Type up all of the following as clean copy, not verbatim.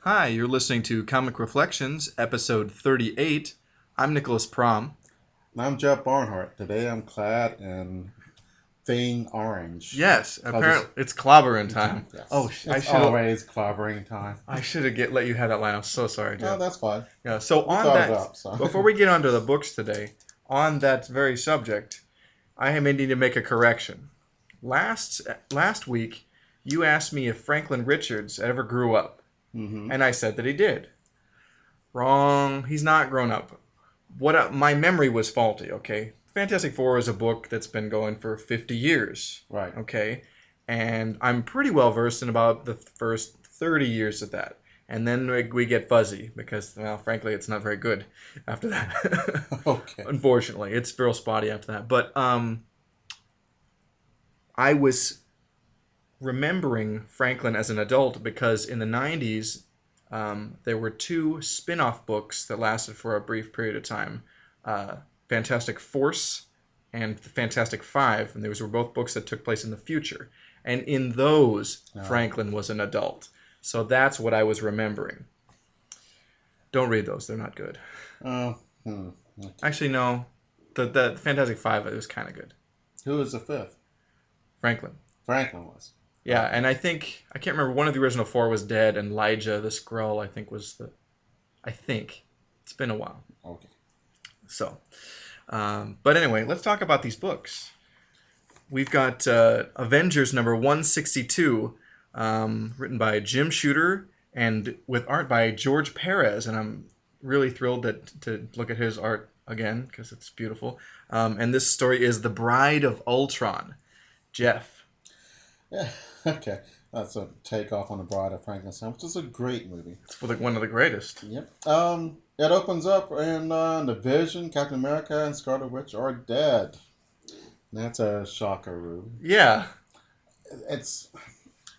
Hi, you're listening to Comic Reflections, episode 38. I'm Nicholas Prom. And I'm Jeff Barnhart. Today I'm clad in faint orange. Yes, Cause it's apparently it's clobbering time. Oh, yes, I it's should have always clobbering time. let you have that line. I'm so sorry, No, Jeff. that's fine. Yeah. So We on thought it that, up. So before we get onto the books today, on that very subject, I may need to make a correction. Last week, you asked me if Franklin Richards ever grew up, hmm and I said that he did. Wrong. He's not grown up. My memory was faulty. Okay, Fantastic Four is a book that's been going for 50 years. right. Okay, and I'm pretty well versed in about the first 30 years of that. And then we get fuzzy because, well, frankly, it's not very good after that. Okay. Unfortunately, it's real spotty after that. But I was remembering Franklin as an adult because in the 90s, there were two spin off books that lasted for a brief period of time, uh, Fantastic Force and the Fantastic Five. And those were both books that took place in the future. And in those, No. Franklin was an adult. So that's what I was remembering. Don't read those, they're not good. Oh. Hmm. Actually, no. The Fantastic Five was kind of good. Who is the fifth? Franklin. Franklin was. Yeah, and I can't remember, one of the original four was dead, and Elijah the Skrull, I think. It's been a while. Okay. So, but anyway, let's talk about these books. We've got Avengers number 162, written by Jim Shooter, and with art by George Perez, and I'm really thrilled to look at his art again, because it's beautiful. And this story is The Bride of Ultron. Jeff. Yeah. Okay. That's a takeoff on the Bride of Frankenstein, which is a great movie. It's one of the greatest. Yep. It opens up and the Vision, Captain America, and Scarlet Witch are dead. That's a shocker, Rube. Yeah. It's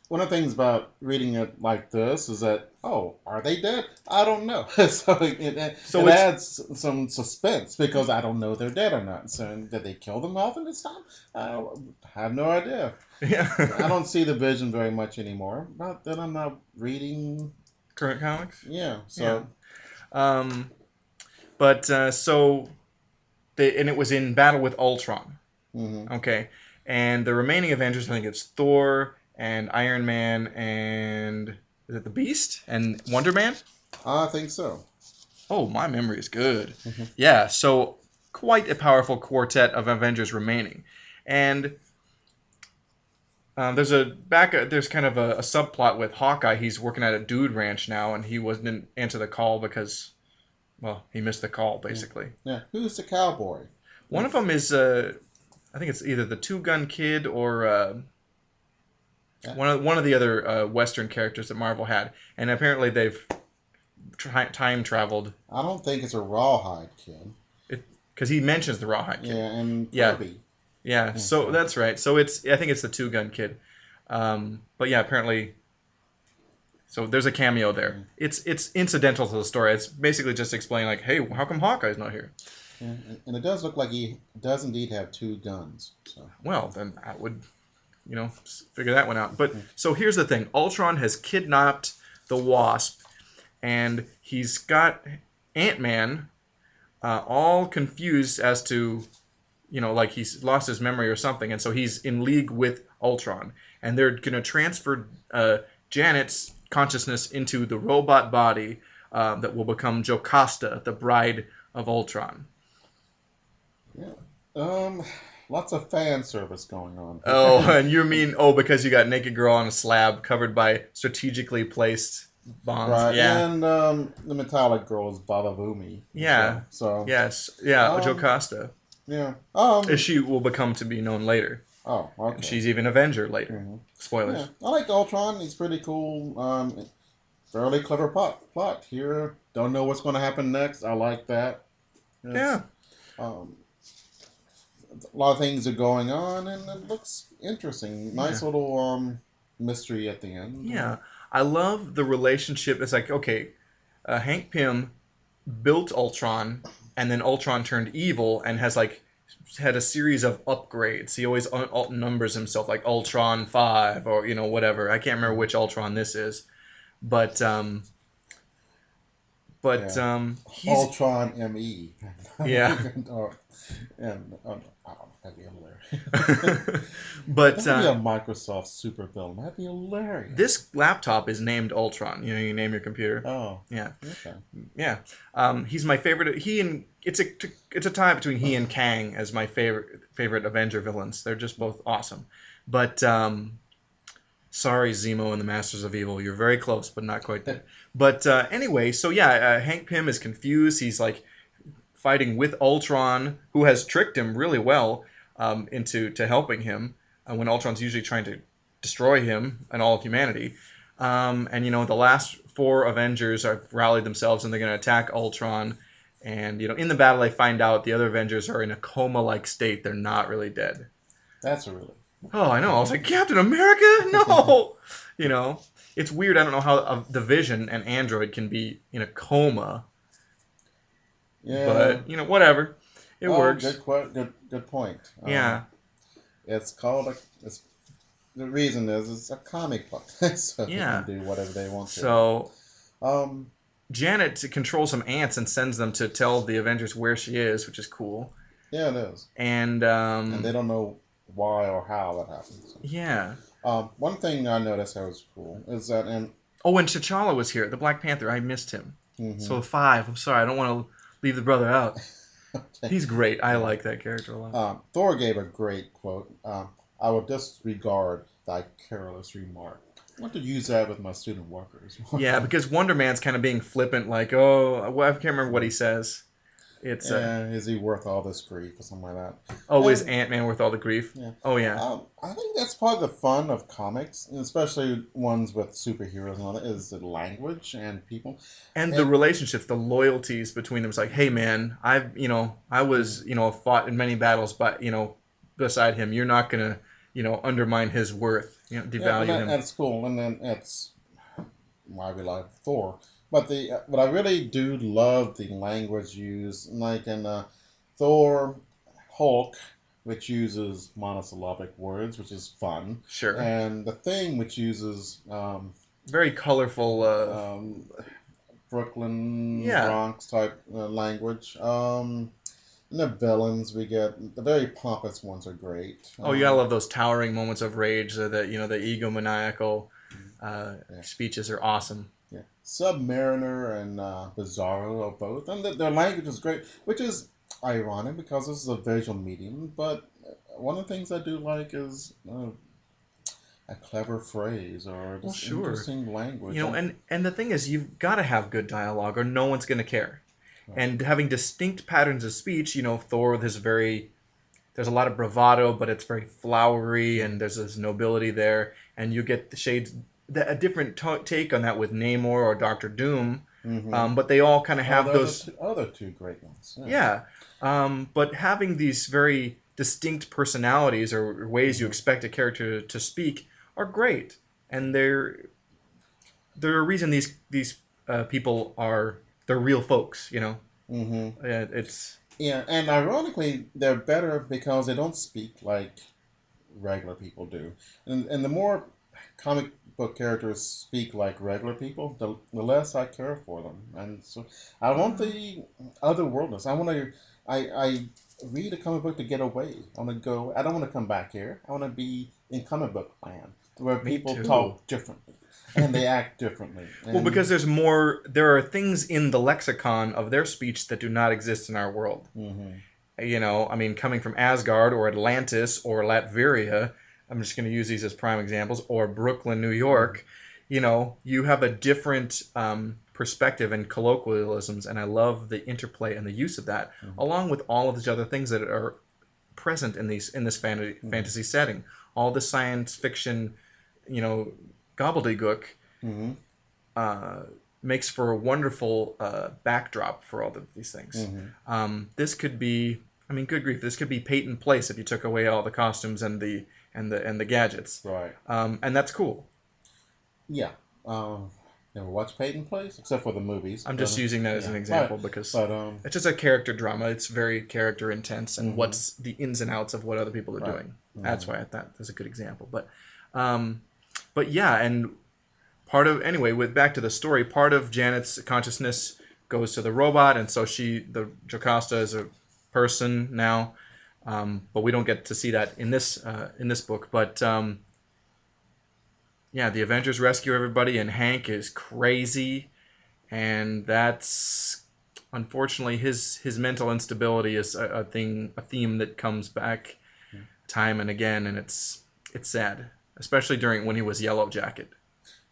one of the things about reading it like this is that, oh, are they dead? I don't know. So So it it's adds some suspense because I don't know if they're dead or not. So did they kill them off in this time? I have no idea. I yeah. don't see the Vision very much anymore. Not that I'm not reading. Current comics. Yeah. Yeah. So Um, but and it was in Battle with Ultron. hmm Okay, and the remaining Avengers, I think it's Thor and Iron Man and is it the Beast and Wonder Man? I think so. Oh, my memory is good. hmm Yeah, so quite a powerful quartet of Avengers remaining, and there's kind of a subplot with Hawkeye. He's working at a dude ranch now, and didn't answer the call because, well, he missed the call Yeah. basically. Yeah. Who's the cowboy? One of them is I think it's either the Two Gun Kid or Yeah. one of the other Western characters that Marvel had, and apparently they've time traveled. I don't think it's a rawhide kid. Because he mentions the Rawhide Kid. Yeah, and Yeah, Kirby. yeah. Yeah, So so that's right. So I think it's the Two Gun Kid. But yeah, apparently, so there's a cameo there. yeah, It's incidental to the story. It's basically just explaining like, hey, how come Hawkeye's not here? yeah. And it does look like he does indeed have two guns. So Well, then I would, figure that one out. But yeah. so here's the thing: Ultron has kidnapped the Wasp, and he's got Ant-Man all confused as to, like he's lost his memory or something, and so he's in league with Ultron, and they're gonna transfer Janet's consciousness into the robot body that will become Jocasta, the bride of Ultron. Yeah. Um, Lots of fan service going on Oh, here. and you mean because you got naked girl on a slab covered by strategically placed bonds? Right, Yeah, and the metallic girl is Baba Boomy as yeah, well. So yes, yeah. um, Jocasta, yeah. as she will become to be known later. Oh, And okay. she's even Avenger later. hmm Yeah, Spoilers. I like Ultron. He's pretty cool. Fairly clever plot here. Don't know what's going to happen next. I like that. It's Yeah, um, a lot of things are going on, and it looks interesting. yeah, Nice little mystery at the end. yeah. I love the relationship. It's like, okay, Hank Pym built Ultron, and then Ultron turned evil and has like had a series of upgrades. He always numbers himself like Ultron 5 or whatever. I can't remember which Ultron this is, but But Yeah. he's Ultron ME. yeah. or, and I don't know, that'd be hilarious. But That would be a Microsoft super villain. That'd be hilarious. this laptop is named Ultron. You know, you name your computer. Oh, Yeah, okay. yeah. He's my favorite. He and it's a tie between he and Kang as my favorite Avenger villains. They're just both awesome. But sorry, Zemo and the Masters of Evil. You're very close, but not quite there. But anyway, so yeah, Hank Pym is confused. He's like fighting with Ultron, who has tricked him really well into to helping him when Ultron's usually trying to destroy him and all of humanity. And you know, the last four Avengers have rallied themselves and they're going to attack Ultron. And you know, in the battle, they find out the other Avengers are in a coma-like state. They're not really dead. That's a really. Oh, I know. I was like, Captain America? No! You know, it's weird. I don't know how the Vision and Android can be in a coma. Yeah. But, you know, whatever. It works. Good point. Yeah. It's called a. It's the reason is it's a comic book, so Yeah. they can do whatever they want to. So, Um. Janet controls some ants and sends them to tell the Avengers where she is, which is cool. Yeah, it is. And they don't know why or how that happens. Yeah. One thing I noticed that was cool is that Oh, and T'Challa was here, the Black Panther. I missed him. Mhm. So 5. I'm sorry. I don't want to leave the brother out. Okay. He's great. I like that character a lot. Thor gave a great quote. I will disregard thy careless remark. I want to use that with my student workers. Yeah, because Wonder Man's kind of being flippant, like, oh, well, I can't remember what he says. It's is he worth all this grief or something like that? oh, is Ant-Man worth all the grief? Yeah. Oh yeah. I think that's part of the fun of comics, and especially ones with superheroes and all that, is the language and people. And the relationships, the loyalties between them. It's like, hey man, I was, fought in many battles, but beside him, you're not gonna, undermine his worth, devalue him. That's cool, and then that's why we like Thor. But I really do love the language used, like in Thor, Hulk, which uses monosyllabic words, which is fun. Sure. And the Thing, which uses very colorful. Brooklyn, Bronx type language. And the villains we get, the very pompous ones are great. Oh, you gotta love those towering moments of rage. The egomaniacal speeches are awesome. Yeah, Submariner and Bizarro are both, and their language is great, which is ironic because this is a visual medium. But one of the things I do like is a clever phrase or just interesting language. And the thing is, you've got to have good dialogue, or no one's gonna care. Right. And having distinct patterns of speech, Thor with his there's a lot of bravado, but it's very flowery, and there's this nobility there, and you get the shades. A different take on that with Namor or Doctor Doom, but they all kind of have those other two great ones. Yeah, but having these very distinct personalities or ways you expect a character to speak are great, and they're a reason these people they're real folks. It's and ironically they're better because they don't speak like regular people do, and the more comic book characters speak like regular people, the less I care for them. And so I want the otherworldness. I read a comic book to get away. I want to go. I don't want to come back here. I want to be in comic book land where people talk differently and they act differently. Well, because there are things in the lexicon of their speech that do not exist in our world. Mm-hmm. Coming from Asgard or Atlantis or Latveria, I'm just going to use these as prime examples, or Brooklyn, New York, you have a different perspective and colloquialisms, and I love the interplay and the use of that, along with all of these other things that are present in this fantasy setting. All the science fiction, gobbledygook makes for a wonderful backdrop for all of these things. This could be, good grief, this could be Peyton Place if you took away all the costumes and the gadgets. Right. And that's cool. Yeah. Never watched Peyton Place except for the movies. I'm just using that as an example because it's just a character drama. It's very character intense, and what's the ins and outs of what other people are doing. That's why I thought that's a good example. But yeah, and back to the story, part of Janet's consciousness goes to the robot, and so the Jocasta is a person now. But we don't get to see that in this book. But yeah, the Avengers rescue everybody, and Hank is crazy, and that's unfortunately his mental instability is a theme that comes back time and again, and it's sad, especially during when he was Yellow Jacket,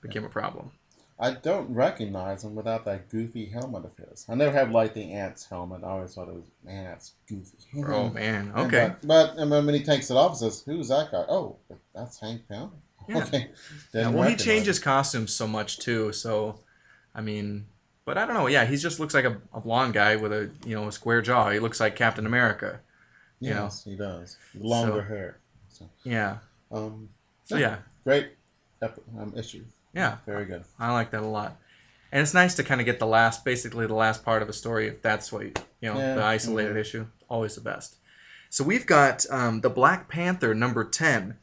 became a problem. I don't recognize him without that goofy helmet of his. I never had like the ant's helmet. I always thought it was, man, that's goofy. Oh man, And okay, but and when he takes it off, it says, "Who's that guy?" Oh, that's Hank Pym. yeah. Okay, Yeah, didn't well, he recognize changes him. costumes so much too, so I mean, but I don't know. Yeah, he just looks like a blonde guy with a square jaw. He looks like Captain America, you know. Yes, he does. Longer So hair. So, yeah, um, so no, yeah, great issue. yeah, Very good. I like that a lot. And it's nice to kind of get basically the last part of a story, if that's what the Yeah. isolated issue. Always the best. So we've got the Black Panther #10,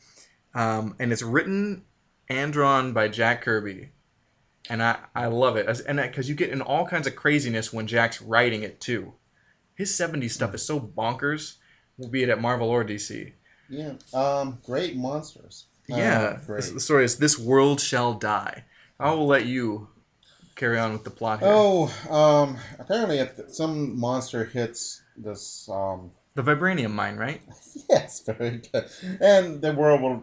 and it's written and drawn by Jack Kirby, and I love it, and because you get in all kinds of craziness when Jack's writing it too. His '70s stuff is so bonkers, be it at Marvel or DC. Yeah. Great monsters. Yeah, the Great. story is "This World Shall Die." I will let you carry on with the plot here. Oh, apparently if some monster hits this, The vibranium mine, right? yes, very good, and the world will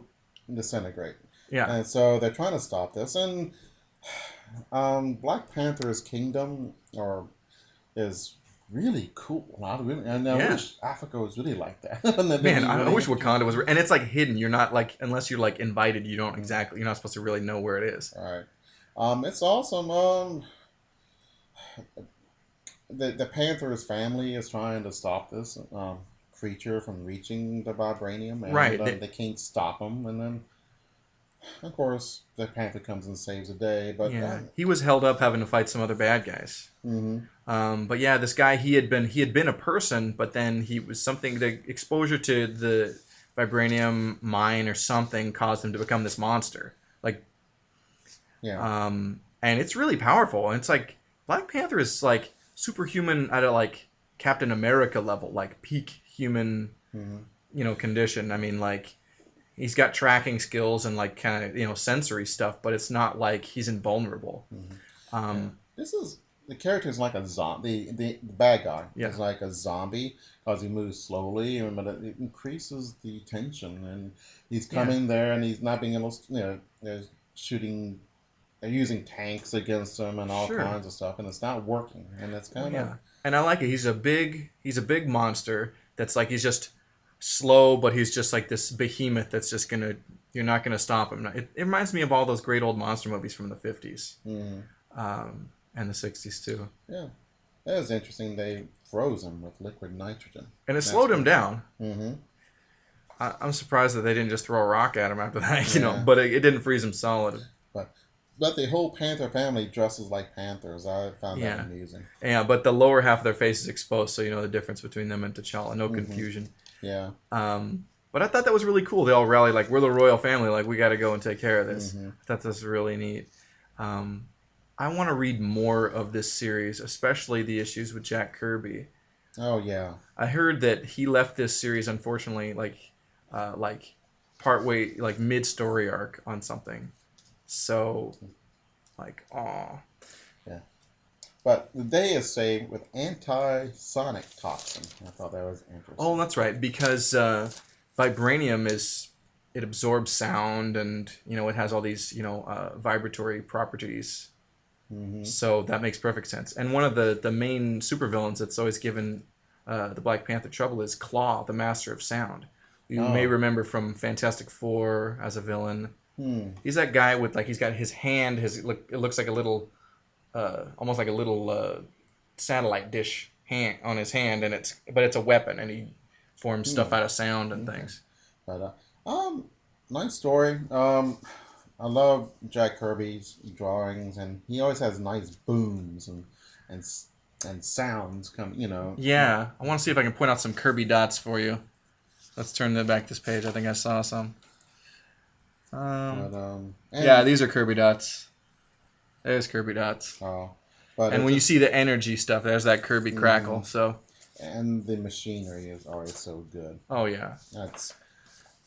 disintegrate. Yeah. And so they're trying to stop this, and Black Panther's kingdom or is really cool. And I Yeah. wish Africa was really like that. And that'd Man, be I really wish Wakanda was, and it's like hidden. You're not like, unless you're like invited, you don't exactly, you're not supposed to really know where it is. all right. It's awesome. The Panther's family is trying to stop this creature from reaching the vibranium, and Right. they can't stop him. And then, of course, the Panther comes and saves the day. But Yeah. He was held up having to fight some other bad guys. mhm. But yeah, this guy, he had been a person, but then he was something, the exposure to the vibranium mine or something caused him to become this monster. Like, Yeah. and it's really powerful. And it's like Black Panther is like superhuman at a like Captain America level, like peak human, Mhm. condition. I mean, like he's got tracking skills and like kind of sensory stuff, but it's not like he's invulnerable. Mhm. Yeah. Um, This is the character is like a zombie. The bad guy yeah, is like a zombie because he moves slowly, but it increases the tension. And he's yeah, coming there, and he's not being able to, they're shooting, they're using tanks against him and all sure. kinds of stuff, and it's not working. And it's Well, kind of yeah, and I like it. He's a big monster that's like he's just slow, but he's just like this behemoth that's just gonna you're not gonna stop him. It reminds me of all those great old monster movies from the '50s, mm, and the '60s too. yeah. That was interesting. They froze him with liquid nitrogen. And it That's slowed him cool. down. Mm-hmm. I'm surprised that they didn't just throw a rock at him after that, Yeah. but it didn't freeze him solid. But the whole Panther family dresses like panthers. I found that Yeah. amusing. Yeah, but the lower half of their face is exposed, so you know the difference between them and T'Challa. No Mm-hmm. confusion. Yeah. But I thought that was really cool. They all rallied like we're the royal family, like we got to go and take care of this. Mm-hmm. I thought this was really neat. I want to read more of this series, especially the issues with Jack Kirby. Oh yeah. I heard that he left this series unfortunately like partway like mid story arc on something. So like aw. Yeah. But the day is saved with anti-sonic toxin. I thought that was interesting. Oh, that's right, because vibranium it absorbs sound and it has all these vibratory properties. Mm-hmm. So that makes perfect sense. And one of the main supervillains that's always given the Black Panther trouble is Claw, the Master of Sound. You may Oh. remember from Fantastic Four as a villain. Hmm. He's that guy with like he's got his hand. It looks like a little, almost like a little satellite dish hand on his hand, and it's a weapon, and he forms stuff Hmm. out of sound and Okay. things. But nice story. I love Jack Kirby's drawings, and he always has nice booms and and sounds come. Yeah, I want to see if I can point out some Kirby dots for you. Let's turn back this page. I think I saw some. But Yeah, and these are Kirby dots. There's Kirby dots. uh, But And it when you just see the energy stuff, there's that Kirby crackle. mhm. So, And the machinery is always so good. oh yeah, That's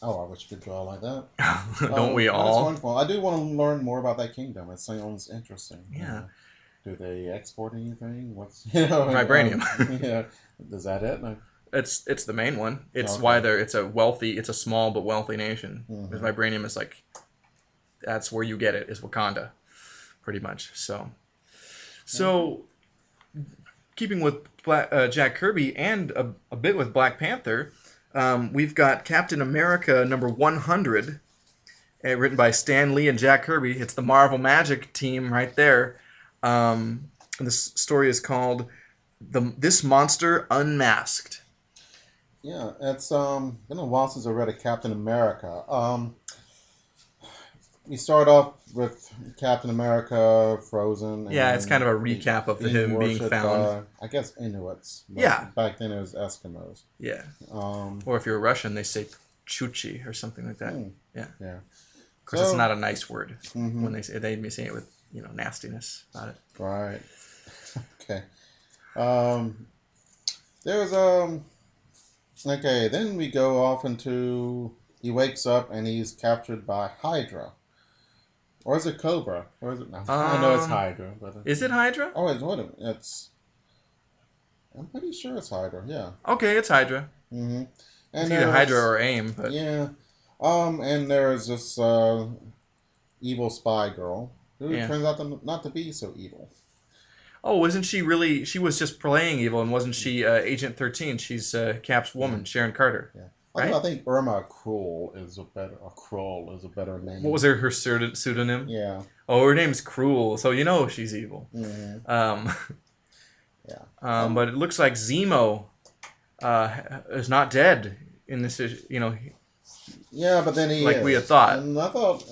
I wish you could draw like that. don't we That's all? wonderful. I do want to learn more about that kingdom. It sounds interesting. Yeah, Do they export anything? What's you know? vibranium. Yeah. Is that it? No. It's the main one. It's why Okay. it's a small but wealthy nation. Because Hmm. vibranium is like that's where you get it is Wakanda, pretty much. Okay. So keeping with Jack Kirby and a bit with Black Panther, we've got Captain America number 100, written by Stan Lee and Jack Kirby. It's the Marvel Magic team right there. And this story is called This Monster Unmasked. Yeah, it's been a while since I read a Captain America. We start off with Captain America frozen Yeah, it's kind and of a recap of being him being worshipped found. by, I guess, Inuits, Yeah, but back then it was Eskimos. yeah. Um, Or if you're Russian, they say Chuchi or something like that. hmm, Yeah. yeah. Of course, it's So, not a nice word hmm when they be saying it with nastiness about it. right. Okay. Um, there's okay. Then we go off into he wakes up and he's captured by Hydra, or is it Cobra? Or is it? No, I know it's Um, Hydra, but is it Hydra? oh, it's what? It's I'm pretty sure it's Hydra. Yeah. Okay, it's Hydra. Hmm. It's And either Hydra there's or AIM, but yeah. And there's this evil spy girl who yeah. turns out to not to be so evil. Oh, wasn't she really? She was just playing evil, and wasn't she Agent 13? She's Cap's Yeah. woman, Sharon Carter, Yeah. Although right? I think Irma Krull is a better What was name. her pseudonym? Yeah. Oh, her name's Cruel, so you know she's evil. Hmm. Um, Yeah. And but it looks like Zemo is not dead in this, yeah, but then he like we had is. thought And I thought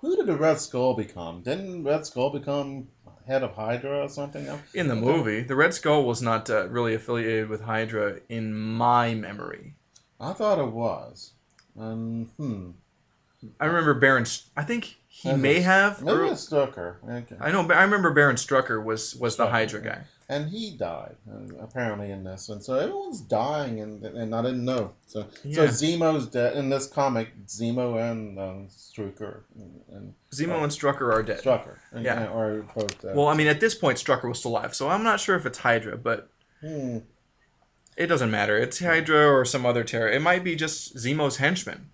who did the Red Skull become? Didn't Red Skull become head of Hydra or something? in the I thought movie. The Red Skull was not really affiliated with Hydra in my memory. I thought it was. I Uh, remember Baron. I think he may have. Maybe it's Strucker. Okay. I know. I remember Baron Strucker was the Strucker. Hydra guy. And he died apparently in this, and so everyone's dying, and I didn't know. So Yeah, Zemo's dead in this comic. Zemo and Strucker and Zemo or and Strucker are dead. Strucker Yeah. are both dead. Well, I mean, at this point, Strucker was still alive, so I'm not sure if it's Hydra, but Hmm. it doesn't matter. It's Hydra or some other terror. It might be just Zemo's henchman,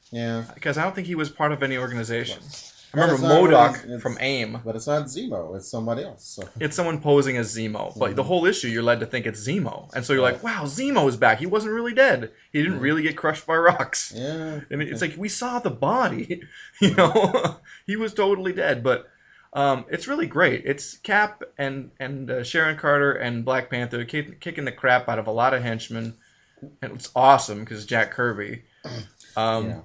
Yeah, because I don't think he was part of any organization. I but remember it's not really. MODOK from AIM. But it's not Zemo. It's somebody else. So. It's someone posing as Zemo, but the Mhm. whole issue you're led to think it's Zemo, and so you're Right. like, "Wow, Zemo is back. He wasn't really dead. He didn't Mhm. really get crushed by rocks." Yeah. And it's like we saw the body, you know, he was totally dead. But it's really great. It's Cap and Sharon Carter and Black Panther kicking the crap out of a lot of henchmen, and it's awesome because Jack Kirby. Yeah. Um,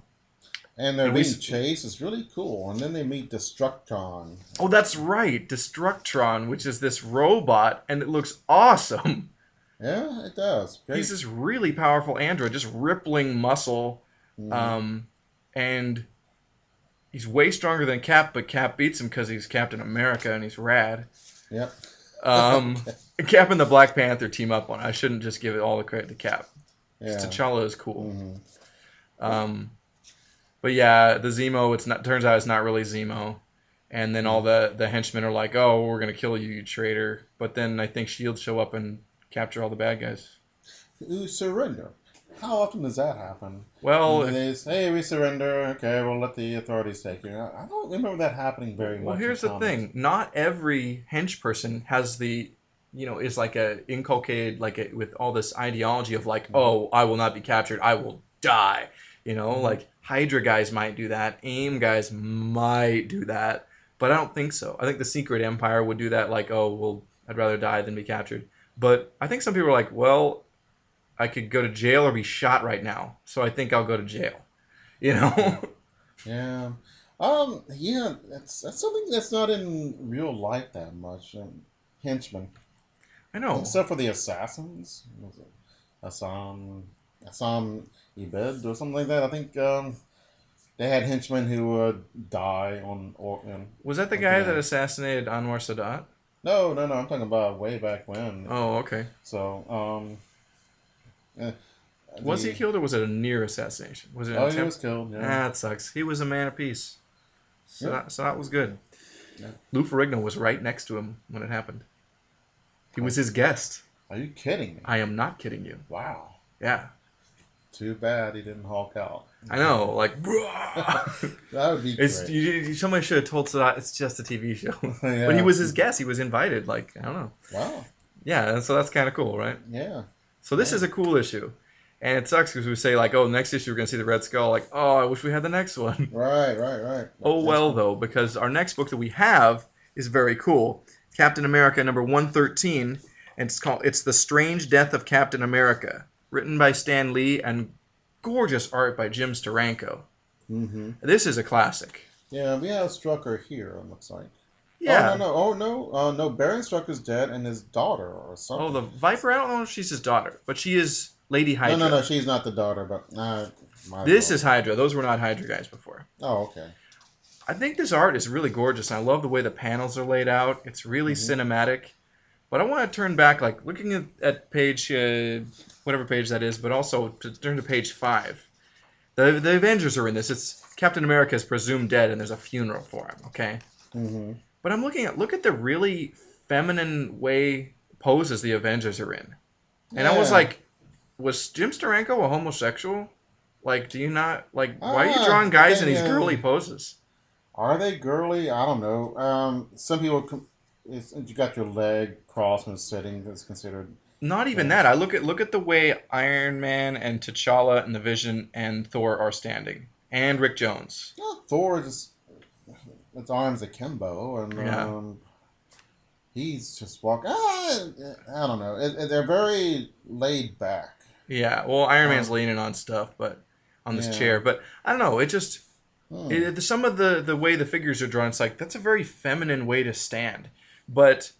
And they're and we, being chased. It's really cool. And then they meet Destructron. oh, that's right, Destructron, which is this robot, and it looks awesome. Yeah, it does. He's Great. this really powerful android, just rippling muscle, Hmm. um, and he's way stronger than Cap, but Cap beats him because he's Captain America and he's rad. Yep. Um, Okay. Cap and the Black Panther team up on it. I shouldn't just give it all the credit to Cap. Yeah. T'Challa is cool. Hmm. Um, but yeah, the Zemo, it's not. Turns out it's not really Zemo. And then all the henchmen are like, "Oh, we're gonna kill you, you traitor." But then I think Shield show up and capture all the bad guys. Who surrender? How often does that happen? Well, And they say, "Hey, we surrender. Okay, we'll let the authorities take you." I don't remember that happening very well, much here's in the comics. thing. Not every hench person has the, is like a inculcated with all this ideology of like, Mhm. oh, I will not be captured. I will die. Mhm. Like Hydra guys might do that. AIM guys might do that. But I don't think so. I think the Secret Empire would do that. Like, oh, well, I'd rather die than be captured. But I think some people are like, well, I could go to jail or be shot right now. So I think I'll go to jail. You know? Yeah. Yeah, that's something that's not in real life that much. Henchmen, I know. except for the assassins. What was it? Assam Ibed or something like that. I think they had henchmen who would die Was that the at the guy that end. assassinated Anwar Sadat? No, no, no. I'm talking about way back when. Oh, okay. So, eh, Was he the killed or was it a near assassination? Was it an oh, he attempt? was killed. Ah, Yeah, that sucks. He was a man of peace. So yeah. that was good. Yeah. Lou Ferrigno was right next to him when it happened. He Are, was his guest. are you kidding me? I am not kidding you. Wow. Yeah. Too bad he didn't Hulk out. I know, like, That would be it's great. somebody should have told Sadat it's just a TV show, but he Yeah. was his guest. He was invited. Like, I don't know. Wow. Yeah, and so that's kind of cool, right? Yeah. So this Yeah. is a cool issue, and it sucks because we say like, oh, next issue we're gonna see the Red Skull. Like, oh, I wish we had the next one. Right. Right. Right. Oh well, though, because our next book that we have is very cool. Captain America number 113, and it's The Strange Death of Captain America, written by Stan Lee and gorgeous art by Jim Steranko. Mm-hmm. This is a classic. Yeah, we have Strucker here. It looks like. Oh no, Yeah. no. Oh no. No. Baron Strucker's dead, and his daughter or Oh, something. the Viper. I don't know if she's his daughter, but she is Lady No, no, Hydra. no. She's not the daughter, but my This fault. is Hydra. Those were not Hydra guys before. Oh, okay. I think this art is really gorgeous, and I love the way the panels are laid out. It's really Mm-hmm. cinematic. But I want to turn back, like looking at page, whatever page that is, but also to turn to page 5. The Avengers are in this. It's Captain America is presumed dead, and there's a funeral for him. Okay, Mm-hmm. but I'm look at the really feminine way poses the Avengers are in, and I was Yeah. like, was Jim Steranko a homosexual? Like, do you not like? Why are you Ah, drawing guys in these yeah. girly poses? Are they girly? I don't know. Some people, you got your leg crossed when sitting. That's considered. Not even Yeah. that. I look at the way Iron Man and T'Challa and the Vision and Thor are standing, and Rick Jones. Well, Thor just its arms akimbo, and Yeah. he's just walking. I don't know. They're very laid back. Yeah, well, Iron Man's Um, leaning on stuff, but on this yeah. chair. But I don't know. It just Hmm. some of the way the figures are drawn. It's like that's a very feminine way to stand. But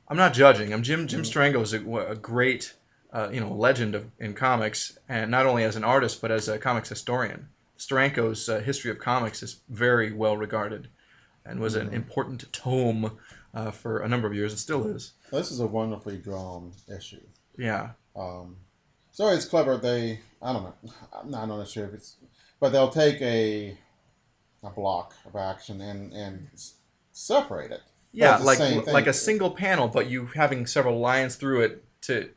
I'm not judging. Jim Mm. Steranko is a great legend in comics, and not only as an artist but as a comics historian. Steranko's history of comics is very well regarded, and was an Mhm. important tome for a number of years. It still is. This is a wonderfully drawn issue. Yeah. Um, so it's clever. I don't know. I'm not sure if it's, but they'll take a block of action and separate it. But Yeah, it's the same thing. like a single panel, but you having several lines through it to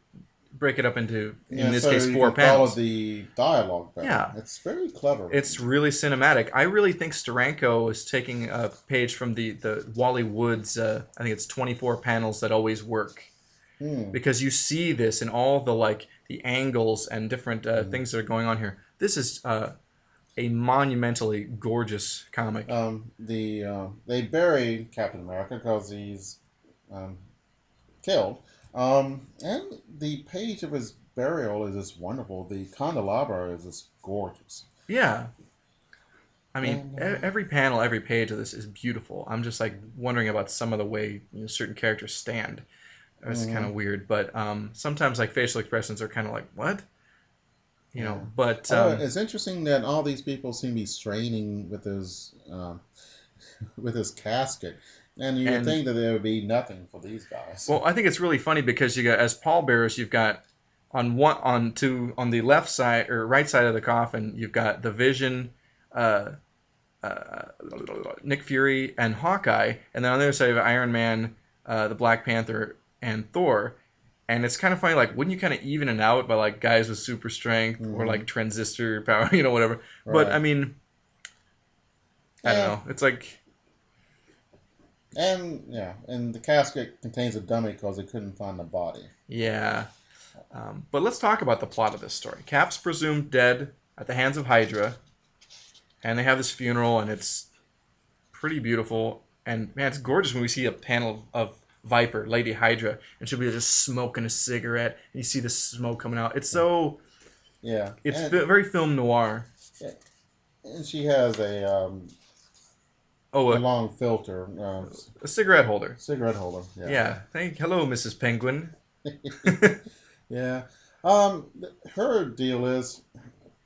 break it up into, in this So case, you 4 can follow panels. the dialogue better. Yeah. It's very clever. It's really cinematic. I really think Steranko is taking a page from the Wally Woods. I think it's 24 panels that always work, Hmm. because you see this in all the angles and different things that are going on here. This is a monumentally gorgeous comic. They bury Captain America because he's um, killed. And the page of his burial is just wonderful. The candelabra is just gorgeous. Yeah. I mean, And, every panel, every page of this is beautiful. I'm just like wondering about some of the way certain characters stand. It's kind of weird, but sometimes like facial expressions are kind of like what, Yeah. But It's interesting that all these people seem to be straining with his casket, and you would and think that there would be nothing for these guys. well, I think it's really funny because you got as pallbearers, you've got on the left side or right side of the coffin, you've got the Vision, uh, uh, Nick Fury, and Hawkeye, and then on the other side of Iron Man, the Black Panther, and Thor. And it's kind of funny, like, wouldn't you kind of even it out by like guys with super strength or Mhm. like transistor power, whatever. But Right. I mean, I Yeah. don't know. It's like, And the casket contains a dummy because they couldn't find the body. yeah. But let's talk about the plot of this story. Cap's presumed dead at the hands of Hydra, and they have this funeral, and it's pretty beautiful. And man, it's gorgeous when we see a panel of Viper, Lady Hydra, and she'll be just smoking a cigarette, and you see the smoke coming out. It's Yeah, it's and, very film noir. and she has a Oh, long filter, a cigarette holder. cigarette holder. Yeah. Hello, Mrs. Penguin. Yeah. Her deal is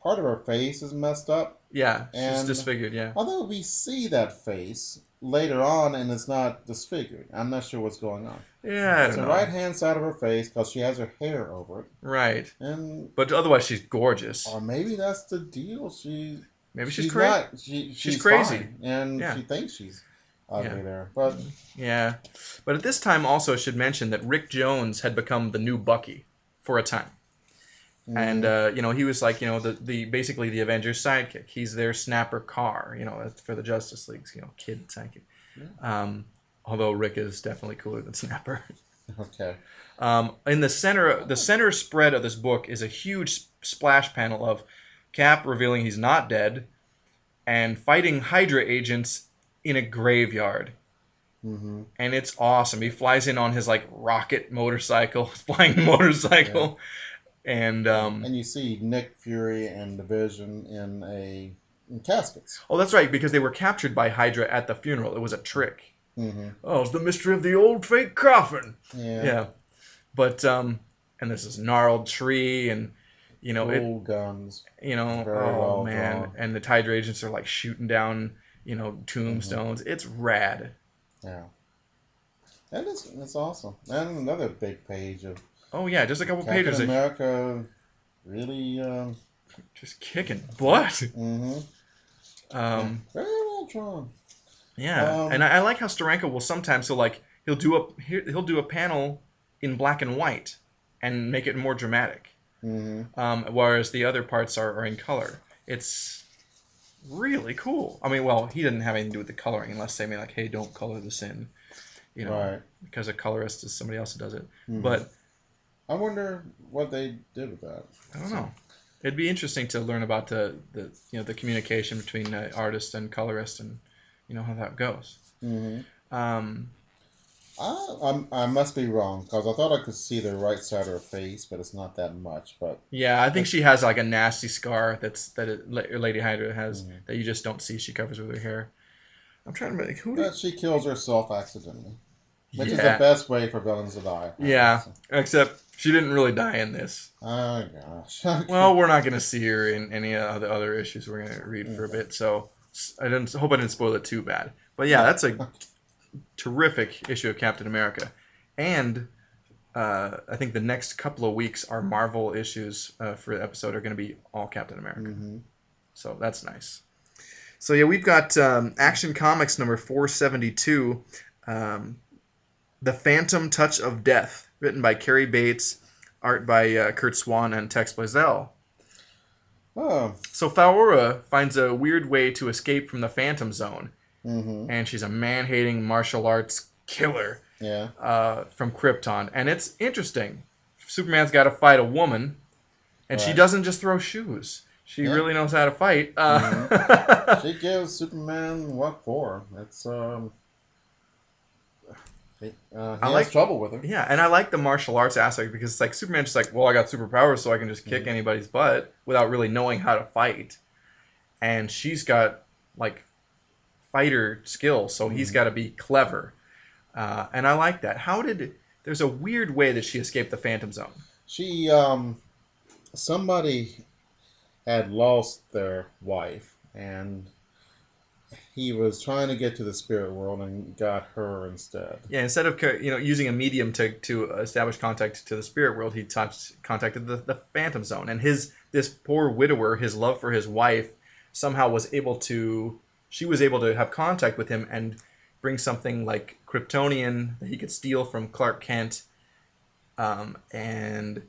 part of her face is messed up, Yeah, she's And disfigured. Yeah. although we see that face later on and it's not disfigured, I'm not sure what's going on. Yeah, I It's don't the know. right hand side of her face because she has her hair over it. Right. And But otherwise, she's gorgeous. or maybe that's the deal. Maybe she's She's crazy. not. She's She's crazy. fine, and Yeah. she thinks she's Yeah. ugly there. But Yeah. But at this time, also, I should mention that Rick Jones had become the new Bucky for a time. And mm, he was like, the basically the Avengers sidekick. He's their Snapper Carr, that's for the Justice League's, kid sidekick. yeah, Although Rick is definitely cooler than Snapper. okay, In the center spread of this book is a huge splash panel of Cap revealing he's not dead and fighting Hydra agents in a graveyard. mm-hmm, And it's awesome. He flies in on his like rocket motorcycle, flying motorcycle, and and you see Nick Fury and the Vision in caskets. oh, that's right, because they were captured by Hydra at the funeral. It was a trick. Mm-hmm. Oh, it's the mystery of the old fake coffin. Yeah, Yeah, but and this is gnarled tree, and cool guns, very oh well man, drawn. and the Hydra agents are like shooting down, Mm-hmm. tombstones. It's rad. Yeah, that is it's awesome. And another big page of Oh yeah, just a couple Captain pages of America, really. just kicking butt. Mm-hmm. Very well drawn. Yeah, Um, and I like how Steranko will sometimes he'll do a panel in black and white and make it more dramatic, mm-hmm. whereas the other parts are in color. It's really cool. I mean, well, he didn't have anything to do with the coloring unless they mean like, hey, don't color this in, Right. because a colorist is somebody else who does it. Mm-hmm. But I wonder what they did with that. I don't know. It'd be interesting to learn about the communication between artist and colorist and how that goes. Mm-hmm. Um, I must be wrong because I thought I could see the right side of her face, but it's not that much. But Yeah, I think she has like a nasty scar Lady Hydra has Mhm. that you just don't see. She covers with her hair. I'm trying to remember who did. but she kills herself accidentally, which is the Yeah, best way for villains to die. yeah. Except she didn't really die in this. Oh gosh. Well, we're not going to see her in any of the other issues we're going to read for a bit, so hope I didn't spoil it too bad. But yeah, that's a terrific issue of Captain America, and I think the next couple of weeks our Marvel issues for the episode are going to be all Captain America. Mm-hmm. So that's nice. So yeah, we've got Action Comics number 472, The Phantom Touch of Death, written by Cary Bates, art by Kurt Swan and Tex Blazel. Oh. So Faora finds a weird way to escape from the Phantom Zone, Mm-hmm. and she's a man-hating martial arts killer Yeah. from Krypton. And it's interesting. Superman's got to fight a woman, and she Right. doesn't just throw shoes. She Yeah. really knows how to fight. She gives Superman what for? It's he has trouble with her. Yeah, and I like the martial arts aspect because it's like Superman's just like, well, I got superpowers, so I can just kick anybody's butt without really knowing how to fight. And she's got like fighter skills, so he's got to be clever. And I like that. There's a weird way that she escaped the Phantom Zone. She somebody had lost their wife, and he was trying to get to the spirit world and got her instead. Yeah, instead of using a medium to establish contact to the spirit world, he contacted the Phantom Zone. And this poor widower, his love for his wife, somehow she was able to have contact with him and bring something like Kryptonian that he could steal from Clark Kent, and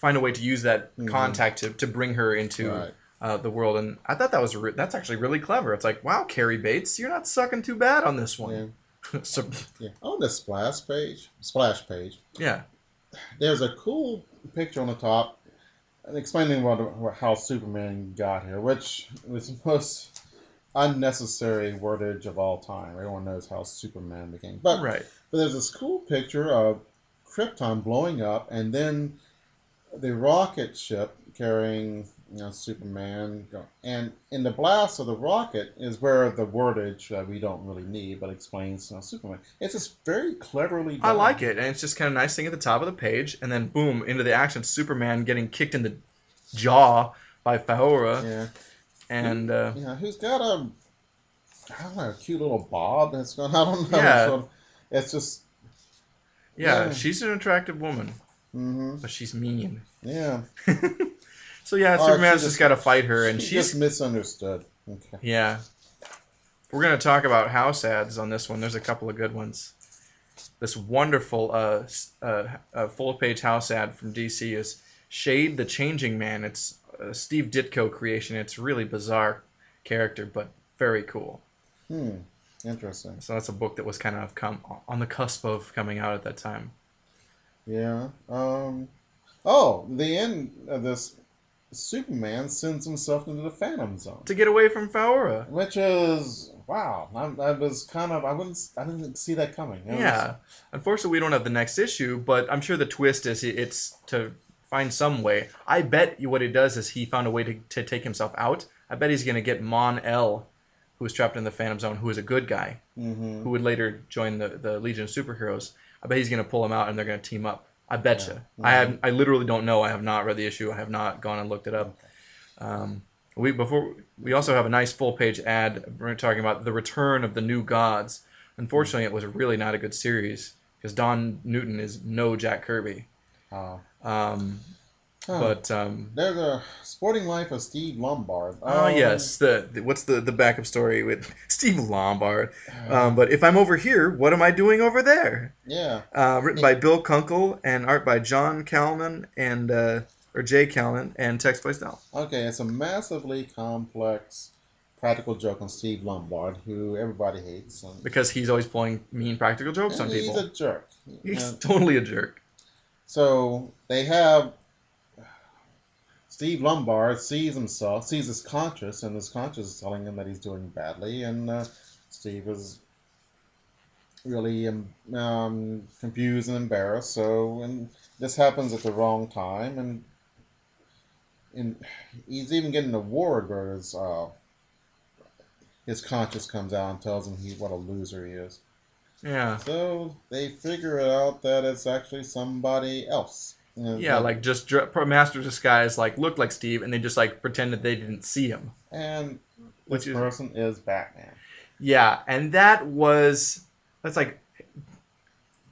find a way to use that contact to bring her into the world. And I thought that's actually really clever. It's like, wow, Cary Bates, you're not sucking too bad on this one. Yeah. So, Yeah. On the splash page, yeah. there's a cool picture on the top explaining how Superman got here, which was the most unnecessary wordage of all time. Everyone knows how Superman became. But there's this cool picture of Krypton blowing up, and then the rocket ship carrying Superman, and in the blast of the rocket is where the wordage we don't really need, but explains Superman. It's just very cleverly done. I like it, and it's just kind of nice thing at the top of the page, and then boom, into the action, Superman getting kicked in the jaw by Faora, Yeah. and Yeah, who's got I don't know, a cute little bob that's going, I don't know, yeah, sort of, it's just, yeah, yeah. she's an attractive woman, Mm-hmm. but she's mean. Yeah. So yeah, Or Superman's just got to fight her, and she just she's misunderstood. Okay. yeah. We're gonna talk about house ads on this one. There's a couple of good ones. This wonderful full-page house ad from DC is Shade the Changing Man. It's a Steve Ditko creation. It's a really bizarre character, but very cool. Interesting. So that's a book that was kind of on the cusp of coming out at that time. Yeah. Oh, the end of this, Superman sends himself into the Phantom Zone, To get away from Faora. which is wow. I was kind of I didn't see that coming. Yeah. Unfortunately, we don't have the next issue, but I'm sure the twist is it's to find some way. I bet you what he does is he found a way to take himself out. I bet he's going to get Mon-El, who was trapped in the Phantom Zone, who is a good guy, Mm-hmm. who would later join the Legion of Superheroes. I bet he's going to pull him out and they're going to team up. I bet you. Yeah. Mm-hmm. I literally don't know. I have not read the issue. I have not gone and looked it up. We also have a nice full page ad. We're talking about the return of the new gods. Unfortunately, it was really not a good series because Don Newton is no Jack Kirby. Oh. But There's a Sporting Life of Steve Lombard. yes, what's the backup story with Steve Lombard? But if I'm over here, what am I doing over there? Yeah. Written by Bill Kunkel and art by John Calnan and or Jay Calnan and text by Snell. Okay, it's a massively complex practical joke on Steve Lombard, who everybody hates. Because he's always pulling mean practical jokes on people. He's a jerk. He's totally a jerk. So they have Steve Lombard sees his conscience, and his conscience is telling him that he's doing badly, and Steve is really confused and embarrassed. And this happens at the wrong time, and he's even getting a award where his conscience comes out and tells him what a loser he is. Yeah. So they figure it out that it's actually somebody else. Yeah, like just master disguise, like looked like Steve, and they just like pretended they didn't see him. And this person is Batman. Yeah, and that's like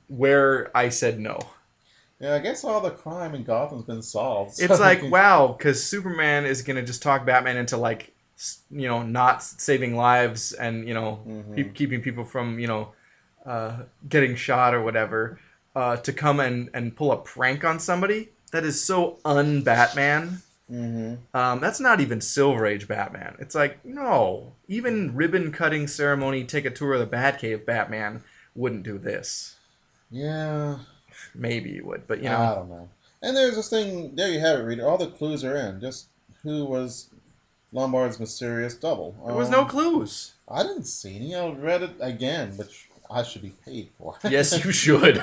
where I said no. Yeah, I guess all the crime in Gotham's been solved. It's like, wow, because Superman is going to just talk Batman into like, not saving lives and, keeping people from, getting shot or whatever. To come and pull a prank on somebody, that is so un-Batman. That's not even Silver Age Batman. It's like, no. Even ribbon-cutting ceremony, take a tour of the Batcave Batman wouldn't do this. Yeah. Maybe he would, but, I don't know. And there's this thing, there you have it, reader. All the clues are in. Just who was Lombard's mysterious double. There was no clues. I didn't see any. I read it again, which I should be paid for. Yes, you should.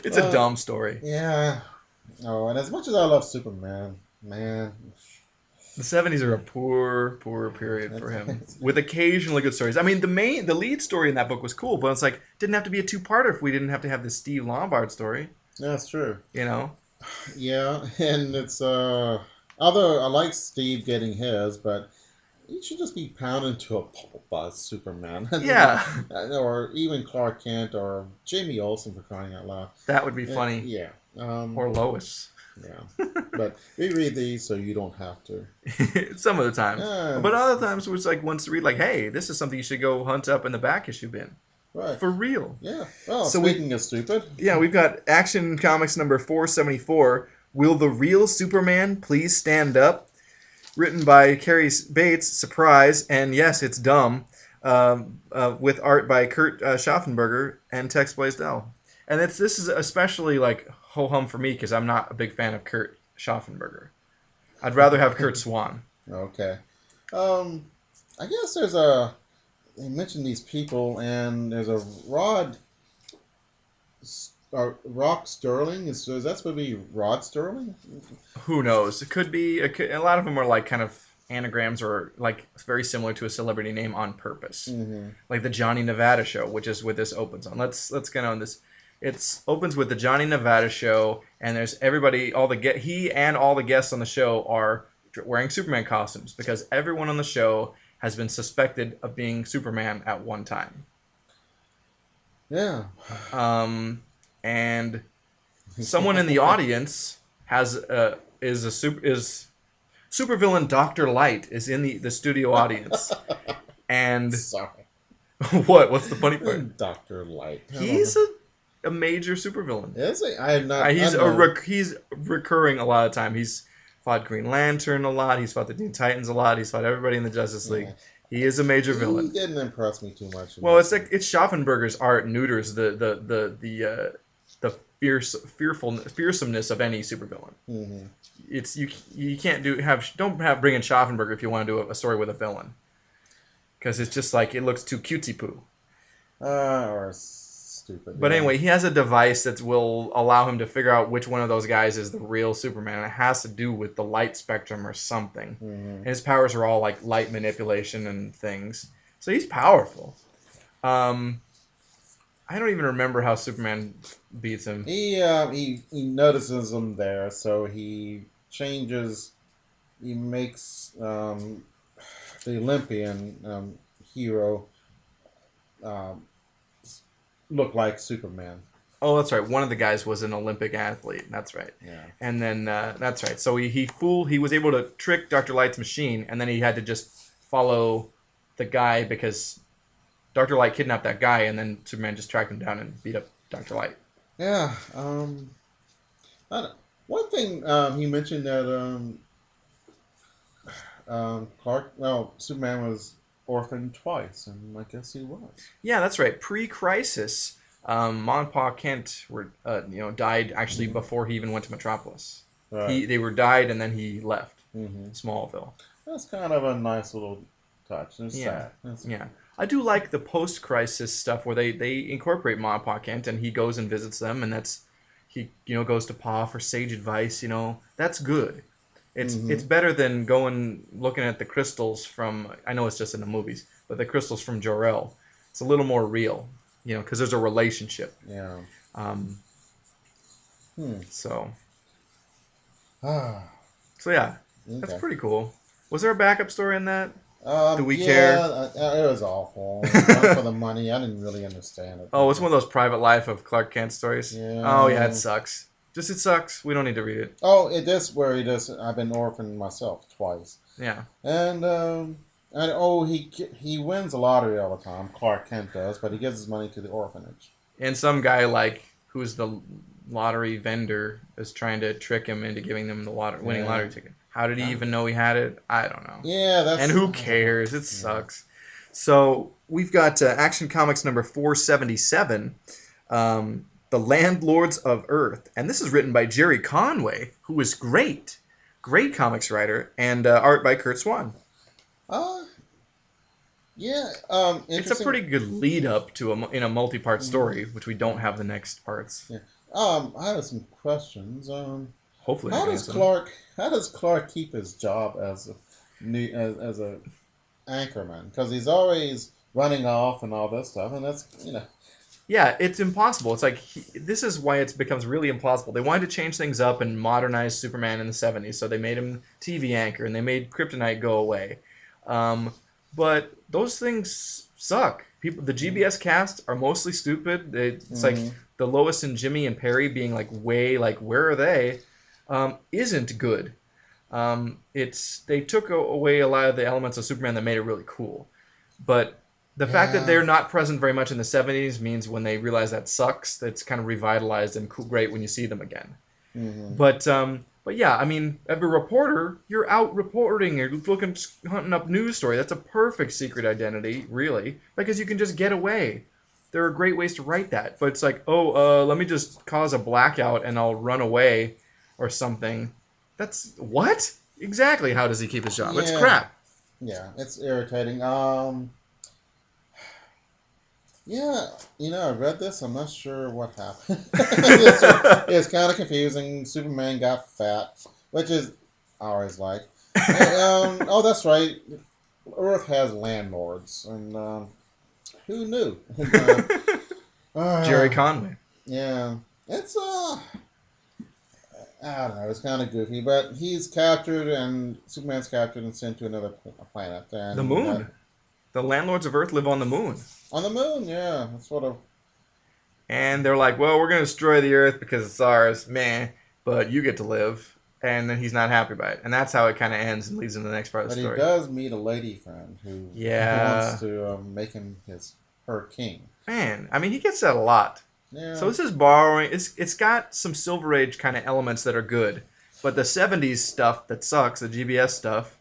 It's a dumb story. Yeah. Oh, and as much as I love Superman, man. The 70s are a poor period for him, with occasionally good stories. I mean, the lead story in that book was cool, but it's like, didn't have to be a two-parter if we didn't have to have the Steve Lombard story. That's true. Yeah, and it's, although I like Steve getting his, but he should just be pounded to a pulp by Superman. Yeah. Or even Clark Kent or Jamie Olsen, for crying out loud. That would be funny. Yeah. Or Lois. Yeah. But we read these so you don't have to. Some of the times. But other times it's like wants to read like, hey, this is something you should go hunt up in the back issue bin. Right. For real. Yeah. Well, so speaking of stupid. Yeah, we've got Action Comics number 474. Will the real Superman please stand up? Written by Cary Bates, surprise, and yes, it's dumb, with art by Kurt Schaffenberger and text by Blaisdell. And this is especially like ho-hum for me because I'm not a big fan of Kurt Schaffenberger. I'd rather have Kurt Swan. Okay. I guess they mentioned these people, and there's a Rock Sterling. Is that supposed to be Rod Sterling? Who knows? It could be. A lot of them are like kind of anagrams or like very similar to a celebrity name on purpose. Like the Johnny Nevada show, which is what this opens on. Let's get on this. It opens with the Johnny Nevada show, and there's everybody, he and all the guests on the show are wearing Superman costumes because everyone on the show has been suspected of being Superman at one time. Yeah. And someone in the audience is supervillain Dr. Light is in the studio audience. And Sorry. what's the funny part? Dr. Light. He's a major supervillain. Is he? I have not. He's recurring a lot of time. He's fought Green Lantern a lot. He's fought the Teen Titans a lot. He's fought everybody in the Justice League. Yeah. He is a major villain. He didn't impress me too much. Well, it's Schaffenberger's art neuters the fearsomeness of any supervillain. Mm-hmm. It's you can't don't bring in Schaffenberger if you want to do a story with a villain, because it's just like it looks too cutesy poo. Or stupid. But anyway, he has a device that will allow him to figure out which one of those guys is the real Superman, and it has to do with the light spectrum or something. Mm-hmm. And his powers are all like light manipulation and things. So he's powerful. I don't even remember how Superman beats him. He notices him there, so he changes. He makes the Olympian hero look like Superman. Oh, that's right. One of the guys was an Olympic athlete. That's right. Yeah. And then that's right. So he was able to trick Dr. Light's machine, and then he had to just follow the guy because Dr. Light kidnapped that guy, and then Superman just tracked him down and beat up Dr. Light. Yeah. One thing he mentioned that Superman was orphaned twice, and I guess he was. Yeah, that's right. Pre-crisis, Mom and Pa Kent were died actually before he even went to Metropolis. Right. They were died, and then he left Mm-hmm. Smallville. That's kind of a nice little touch. It's Yeah. sad. Yeah. I do like the post-crisis stuff where they incorporate Ma and Pa Kent, and he goes and visits them, and he goes to Pa for sage advice. That's good. It's better than going looking at the crystals from, I know it's just in the movies, but the crystals from Jor-El. It's a little more real, because there's a relationship. Yeah. So Ah. yeah, Okay. that's pretty cool. Was there a backup story in that? Do we yeah, care? It was awful. Not for the money. I didn't really understand it. Oh, it's one of those private life of Clark Kent stories. Yeah. Oh yeah, it sucks. It sucks. We don't need to read it. Oh, it is where he does. I've been orphaned myself twice. Yeah. And he wins the lottery all the time. Clark Kent does, but he gives his money to the orphanage. And some guy who's the lottery vendor is trying to trick him into giving them the winning lottery ticket. How did he even know he had it? I don't know. Yeah, that's. And who cares? It sucks. So we've got Action Comics number 477, The Landlords of Earth, and this is written by Jerry Conway, who is great comics writer, and art by Kurt Swan. Yeah. It's a pretty good lead up to in a multi-part story, which we don't have the next parts. Yeah. I have some questions. Hopefully, how does Clark keep his job as a anchorman? Because he's always running off and all that stuff, and that's Yeah, it's impossible. It's like this is why it becomes really impossible. They wanted to change things up and modernize Superman in the 70s, so they made him TV anchor and they made Kryptonite go away. But those things suck. The GBS cast are mostly stupid. It's like the Lois and Jimmy and Perry being where are they? Isn't good. They took away a lot of the elements of Superman that made it really cool. But the fact that they're not present very much in the 70s means when they realize that sucks, that's kind of revitalized and great when you see them again. Mm-hmm. But yeah, I mean, as a reporter, you're out reporting, you're hunting up news story. That's a perfect secret identity, really, because you can just get away. There are great ways to write that. But it's like, let me just cause a blackout and I'll run away or something. That's what? Exactly how does he keep his job? Yeah. It's crap. Yeah, it's irritating. Yeah, I read this. I'm not sure what happened. It's kind of confusing. Superman got fat, which is I always like. Oh, that's right. Earth has landlords, and who knew? Jerry Conway. Yeah, it's I don't know. It's kind of goofy, but he's captured and Superman's captured and sent to another planet, The and moon. The landlords of Earth live on the moon. on the moon. Yeah, that's sort of. And they're like, well, we're going to destroy the Earth because it's ours, man, but you get to live. And then he's not happy about it. And that's how it kind of ends and leads into the next part of the But he story. does meet a lady friend who wants Yeah. to make him her king. Man, I mean, he gets that a lot. Yeah. So this is borrowing. It's got some Silver Age kind of elements that are good. But the 70s stuff that sucks, the GBS stuff,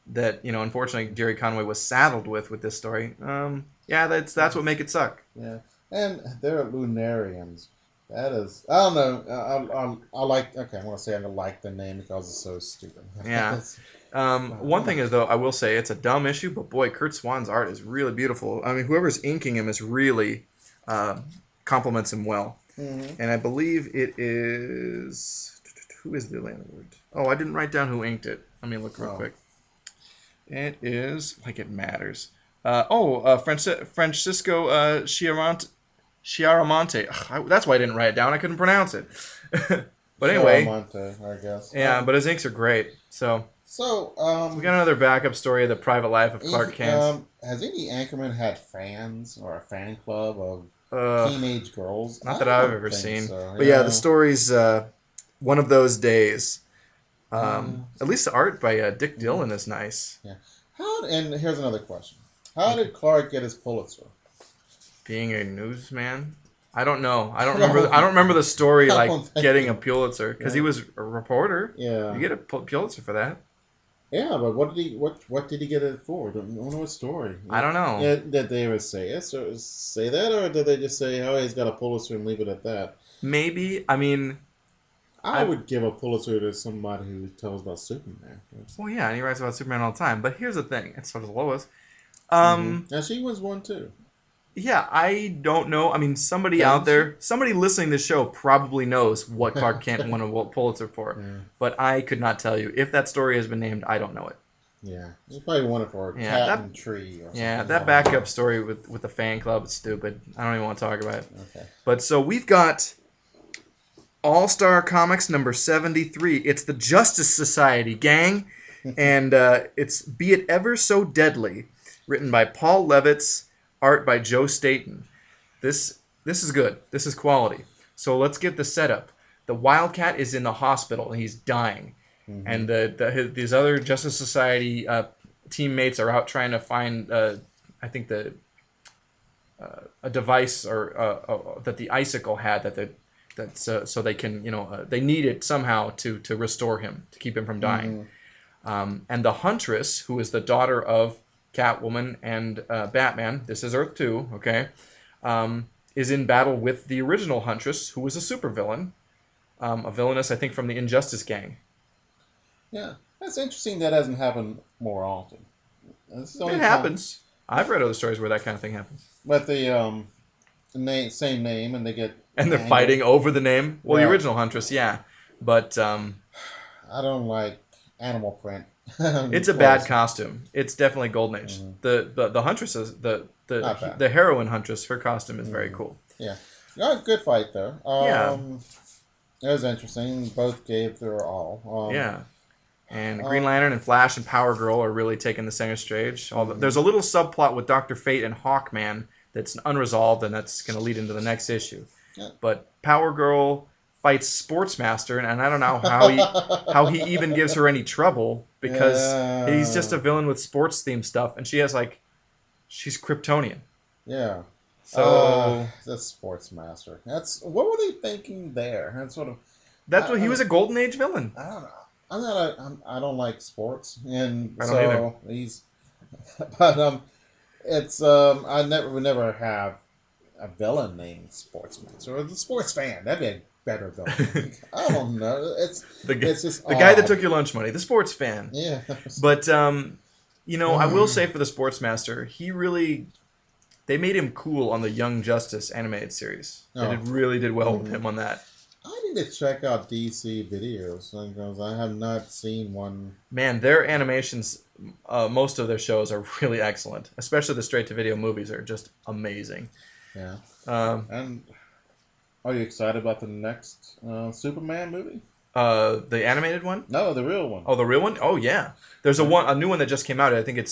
that, unfortunately Jerry Conway was saddled with this story, yeah, that's what make it suck. Yeah, and they're Lunarians. That is, I don't know. I like. Okay, I'm gonna say I like the name because it's so stupid. Yeah. One thing is, though, I will say it's a dumb issue, but boy, Kurt Swan's art is really beautiful. I mean, whoever's inking him is really compliments him well. Mm-hmm. And I believe it is... Who is the landlord? Oh, I didn't write down who inked it. Let me look real quick. It is... Like it matters. Francisco Chiaramonte. Ugh, that's why I didn't write it down. I couldn't pronounce it. But anyway... Chiaramonte, I guess. Yeah, but his inks are great. So we got another backup story of the private life of Clark Kent. Has any Anchorman had fans or a fan club of teenage girls? Not that I've ever seen. So. But yeah, the story's one of those days. At least the art by Dick Dillon is nice. Yeah. And here's another question. How did Clark get his Pulitzer? Being a newsman? I don't know. I don't remember the story like getting a Pulitzer because he was a reporter. Yeah. You get a Pulitzer for that. Yeah, but what did he get it for? I don't know what story. I don't know. Yeah, did they ever say it? Or say that, or did they just say, "Oh, he's got a Pulitzer" and leave it at that? Maybe. I mean, I would give a Pulitzer to somebody who tells about Superman. Well, yeah, and he writes about Superman all the time. But here's the thing, and so does Lois. Now she was one too. Yeah, I don't know. I mean, somebody out there, somebody listening to the show probably knows what Clark Kent won a Pulitzer for. Yeah. But I could not tell you. If that story has been named, I don't know it. Yeah, he probably won it for a cat and tree or something. Yeah, that backup story with the fan club is stupid. I don't even want to talk about it. Okay. But so we've got All-Star Comics number 73. It's the Justice Society, gang. And it's Be It Ever So Deadly, written by Paul Levitz, art by Joe Staton. This is good. This is quality. So let's get the setup. The Wildcat is in the hospital and he's dying. Mm-hmm. And these other Justice Society teammates are out trying to find, I think a device or that the Icicle had so they can they need it somehow to restore him, to keep him from dying. Mm-hmm. And the Huntress, who is the daughter of Catwoman and Batman, this is Earth 2, okay, is in battle with the original Huntress, who was a supervillain, a villainess, I think, from the Injustice gang. Yeah, that's interesting. That doesn't happen more often. It happens. I've read other stories where that kind of thing happens. But the same name, and they get... And they're fighting over the name? Well, right. The original Huntress, yeah. But... I don't like animal print. It's a bad costume. It's definitely Golden Age. Mm-hmm. The Huntress is the heroine Huntress. Her costume is very cool. Yeah, good fight though. It was interesting. Both gave their all. Yeah, and Green Lantern and Flash and Power Girl are really taking the center stage. There's a little subplot with Dr. Fate and Hawkman that's unresolved, and that's going to lead into the next issue. Yeah. But Power Girl fights Sportsmaster, and I don't know how he even gives her any trouble because he's just a villain with sports themed stuff, and she's Kryptonian. Yeah. So the Sportsmaster. What were they thinking there? He was a Golden Age villain. I don't know. I don't like sports, and I don't either. But I would never have a villain named Sportsmaster or the Sports Fan. That'd be a better villain. I don't know. It's just the guy that took your lunch money, the Sports Fan. Yeah. But I will say for the Sportsmaster, they made him cool on the Young Justice animated series. They really did well with him on that. I need to check out DC videos because I have not seen one. Man, their animations, most of their shows are really excellent. Especially the straight-to-video movies are just amazing. Yeah. And Are you excited about the next Superman movie? The animated one? No, the real one. Oh, the real one? Oh yeah. There's Yeah. a new one that just came out. I think I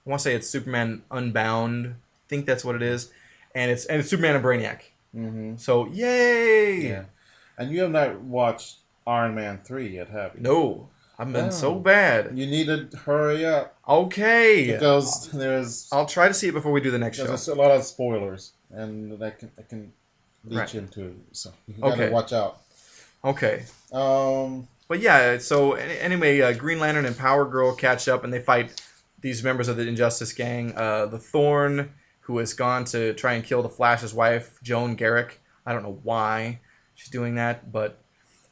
want to say it's Superman Unbound. I think that's what it is, and it's Superman and Brainiac. Mm-hmm. So yay! Yeah. And you have not watched Iron Man 3 yet, have you? No, I've been so Oh. bad. You need to hurry up Okay, because there's I'll try to see it before we do the next show. there's a lot of spoilers and that can lead Right. you into so you gotta Okay. watch out. Okay. Um. But yeah, so anyway, Green Lantern and Power Girl catch up and they fight these members of the Injustice Gang. The Thorn, who has gone to try and kill the Flash's wife, Joan Garrick. I don't know why she's doing that, but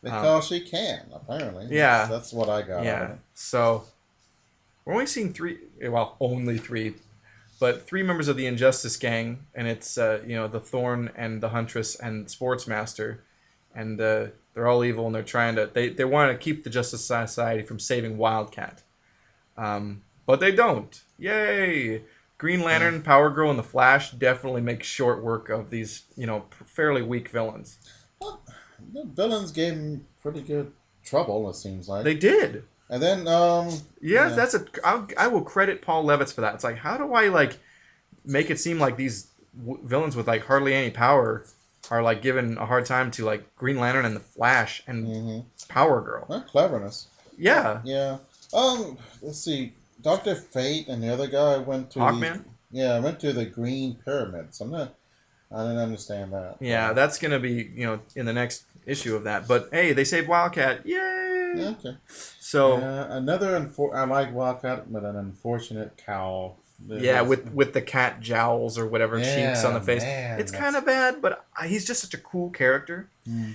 Because she can, apparently. yeah. That's what I got out of yeah. it. So we're only seeing only three, but three members of the Injustice Gang, and it's the Thorn and the Huntress and Sportsmaster, and they're all evil and they're trying to they want to keep the Justice Society from saving Wildcat, but they don't. Yay! Green Lantern, Power Girl, and the Flash definitely make short work of these fairly weak villains. Well, the villains gave him pretty good trouble, it seems like. They did. And then, Yeah, I will credit Paul Levitz for that. It's like, how do I make it seem like these villains with hardly any power are given a hard time to Green Lantern and the Flash and Power Girl? Not cleverness. Yeah. Yeah. Let's see. Dr. Fate and the other guy went to Hawkman? went to the Green Pyramids. I didn't understand that. Yeah, that's gonna be in the next issue of that. But hey, they saved Wildcat. Yay! Yeah, okay. So I like Wildcat, but an unfortunate cowl. yeah, with the cat jowls or whatever cheeks on the face. Man, It's kind of bad, but he's just such a cool character. Mm.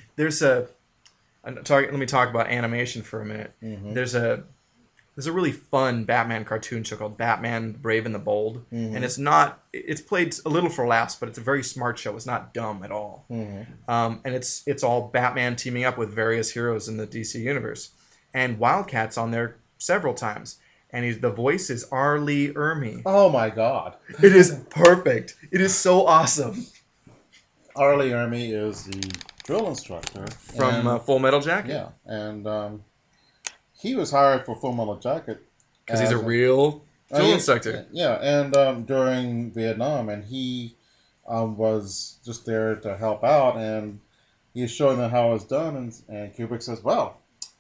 Let me talk about animation for a minute. Mm-hmm. There's a really fun Batman cartoon show called Batman Brave and the Bold, and it's played a little for laughs, but it's a very smart show. It's not dumb at all. And it's all Batman teaming up with various heroes in the DC universe, and Wildcat's on there several times, and the voice is R. Lee Ermey. Oh my God! It is perfect. It is so awesome. R. Lee Ermey is the drill instructor From Full Metal Jacket. Yeah, and he was hired for Full Metal Jacket because he's a real drill instructor. Yeah, and during Vietnam, and he was just there to help out, and he's showing them how it's done, and Kubrick says, "Well,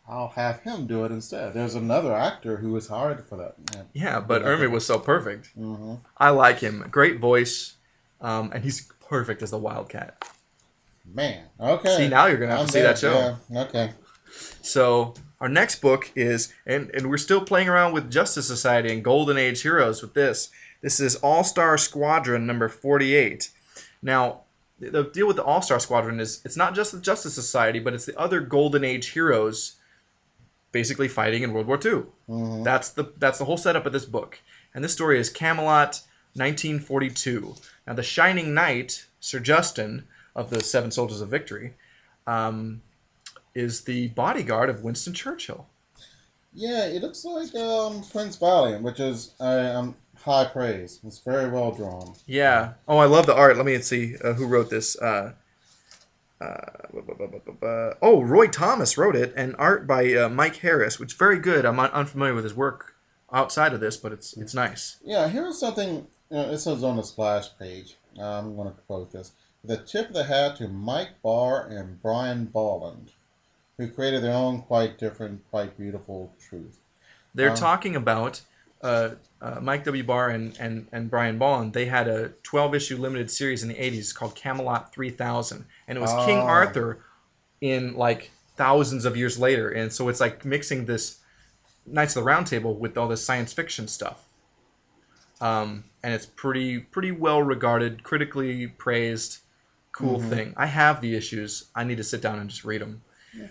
I'll have him do it instead." There's another actor who was hired for that. Yeah, but Ermey was so perfect. Mm-hmm. I like him. Great voice, and he's perfect as the Wildcat. Man, okay. See, now you're gonna have to see that show. Yeah, okay. So our next book is, and we're still playing around with Justice Society and Golden Age heroes with this. This is All-Star Squadron number 48. Now, the deal with the All-Star Squadron is it's not just the Justice Society, but it's the other Golden Age heroes basically fighting in World War II. Mm-hmm. That's the whole setup of this book. And this story is Camelot 1942. Now, the Shining Knight, Sir Justin, of the Seven Soldiers of Victory, is the bodyguard of Winston Churchill. Yeah, it looks like Prince Valiant, which is high praise. It's very well drawn. Yeah. Oh, I love the art. Let me see who wrote this. Roy Thomas wrote it, and art by Mike Harris, which is very good. I'm unfamiliar with his work outside of this, but it's nice. Yeah, here's something. It says on the splash page. I'm going to quote this. The tip of the hat to Mike Barr and Brian Bolland, who created their own quite different, quite beautiful truth. They're talking about Mike W. Barr and Brian Bolland. They had a 12-issue limited series in the 80s called Camelot 3000, and it was King Arthur in thousands of years later, and so it's mixing this Knights of the Round Table with all this science fiction stuff. And it's pretty well regarded, critically praised, cool thing. I have the issues. I need to sit down and just read them.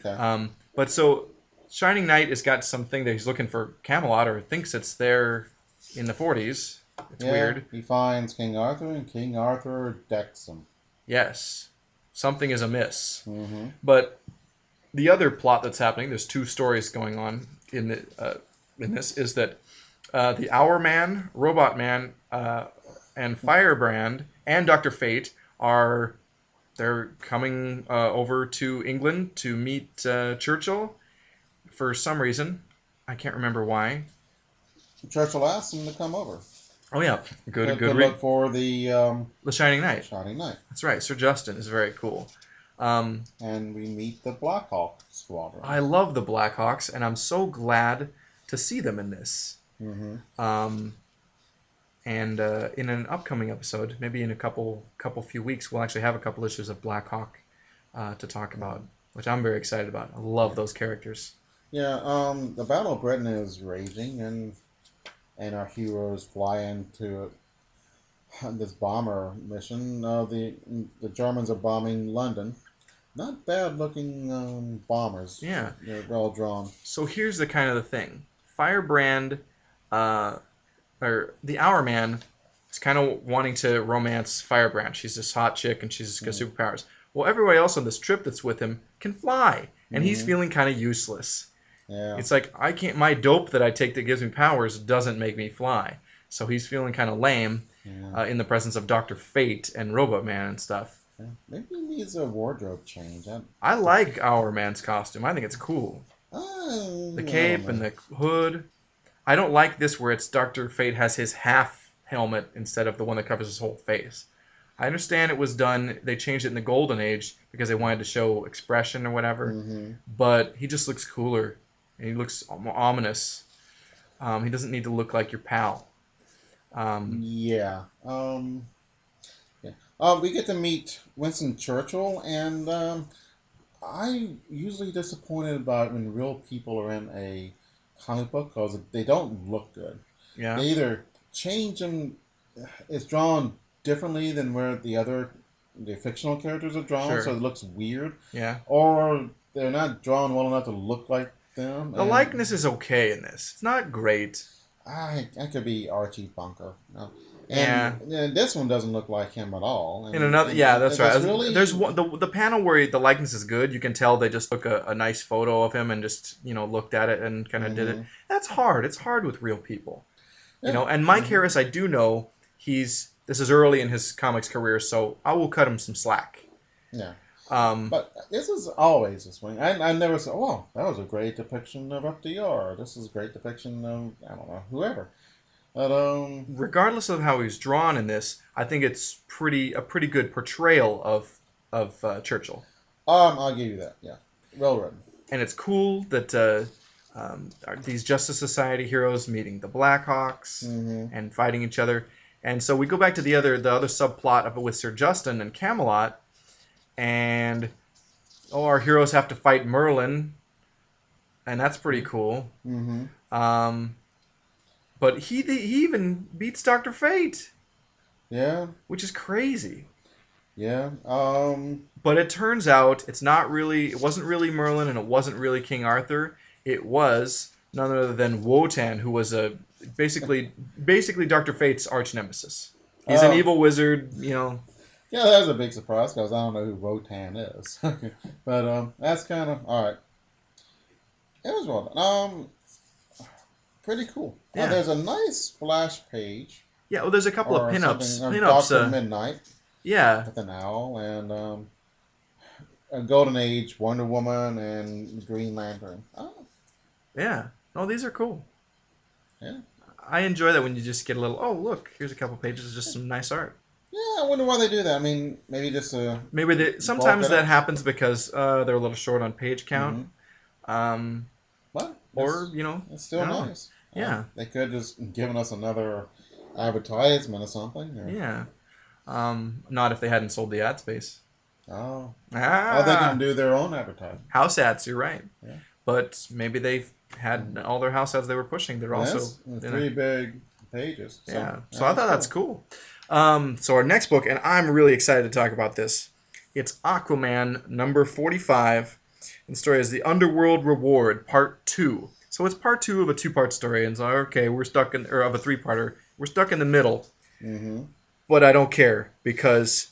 Okay. But so Shining Knight has got something that he's looking for Camelot, or thinks it's there in the 40s. It's weird. He finds King Arthur, and King Arthur decks him. Yes, something is amiss. Mm-hmm. But the other plot that's happening, there's two stories going on in this, is that the Hour Man, Robot Man, and Firebrand, and Dr. Fate are they're coming over to England to meet Churchill for some reason. I can't remember why. Churchill asked him to come over Oh yeah, good to read. look for The Shining Knight. Shining Knight. That's right. Sir Justin is very cool. Um, And we meet the Black Hawk Squadron. I love the Blackhawks, and I'm so glad to see them in this. Mm-hmm. And in an upcoming episode, maybe in a few weeks, we'll actually have a couple issues of Black Hawk to talk about, which I'm very excited about. I love those characters. Yeah, the Battle of Britain is raging, and our heroes fly into this bomber mission. The Germans are bombing London. Not bad looking bombers. Yeah. They're well drawn. So here's the kind of the thing. Firebrand, or the Hour Man, is kind of wanting to romance Firebrand. She's this hot chick, and she's got superpowers. Well, everybody else on this trip that's with him can fly, and he's feeling kind of useless. Yeah. It's like, I can't. My dope that I take that gives me powers doesn't make me fly. So he's feeling kind of lame in the presence of Dr. Fate and Robot Man and stuff. Yeah. Maybe he needs a wardrobe change. I like Hour Man's costume. I think it's cool. The cape and the hood. I don't like this where it's Dr. Fate has his half helmet instead of the one that covers his whole face. I understand it was done, they changed it in the Golden Age because they wanted to show expression or whatever, but he just looks cooler, and he looks ominous. He doesn't need to look like your pal. Yeah. We get to meet Winston Churchill, and I'm usually disappointed about when real people are in a comic book because they don't look good. Yeah. They either change them, it's drawn differently than where the fictional characters are drawn, Sure. so it looks weird, Yeah. or they're not drawn well enough to look like them. The likeness is okay in this. It's not great. I could be Archie Bunker. No. Yeah. And this one doesn't look like him at all. In another, yeah, that's right. Really, There's one, the panel where the likeness is good. You can tell they just took a nice photo of him and just looked at it and kind of did it. That's hard. It's hard with real people, And Mike Harris, I do know this is early in his comics career, so I will cut him some slack. Yeah. But this is always this way. I never said, "Oh, that was a great depiction of FDR. This is a great depiction of I don't know whoever." But regardless of how he's drawn in this, I think it's a pretty good portrayal of Churchill. I'll give you that. Yeah, well written. And it's cool that these Justice Society heroes meeting the Blackhawks and fighting each other. And so we go back to the other subplot of it with Sir Justin and Camelot, and our heroes have to fight Merlin, and that's pretty cool. But he even beats Dr. Fate. Yeah. Which is crazy. Yeah. But it turns out it wasn't really Merlin, and it wasn't really King Arthur. It was none other than Wotan, who was basically Dr. Fate's arch nemesis. He's an evil wizard, Yeah, that was a big surprise because I don't know who Wotan is. But that's kind of all right. It was well done. Pretty cool. Yeah. There's a nice splash page. Yeah, well, there's a couple of pinups. Dr. Midnight. Yeah. With an owl and a Golden Age Wonder Woman and Green Lantern. Oh. Yeah. Oh, these are cool. Yeah. I enjoy that when you just get a little. Oh, look! Here's a couple pages of just some nice art. Yeah, I wonder why they do that. I mean, maybe just sometimes that happens because they're a little short on page count. What? Or it's still nice. Yeah. They could just given us another advertisement or something. Or... Yeah. Not if they hadn't sold the ad space. Oh. They can do their own advertising. House ads, you're right. Yeah. But maybe they've had all their house ads they were pushing. They're also three big pages. So, yeah. So I thought that's cool. So our next book, and I'm really excited to talk about this. It's Aquaman number 45. And the story is The Underworld Reward, Part 2. So it's Part 2 of a 2-part story. And so, okay, of a 3-parter. We're stuck in the middle. But I don't care because,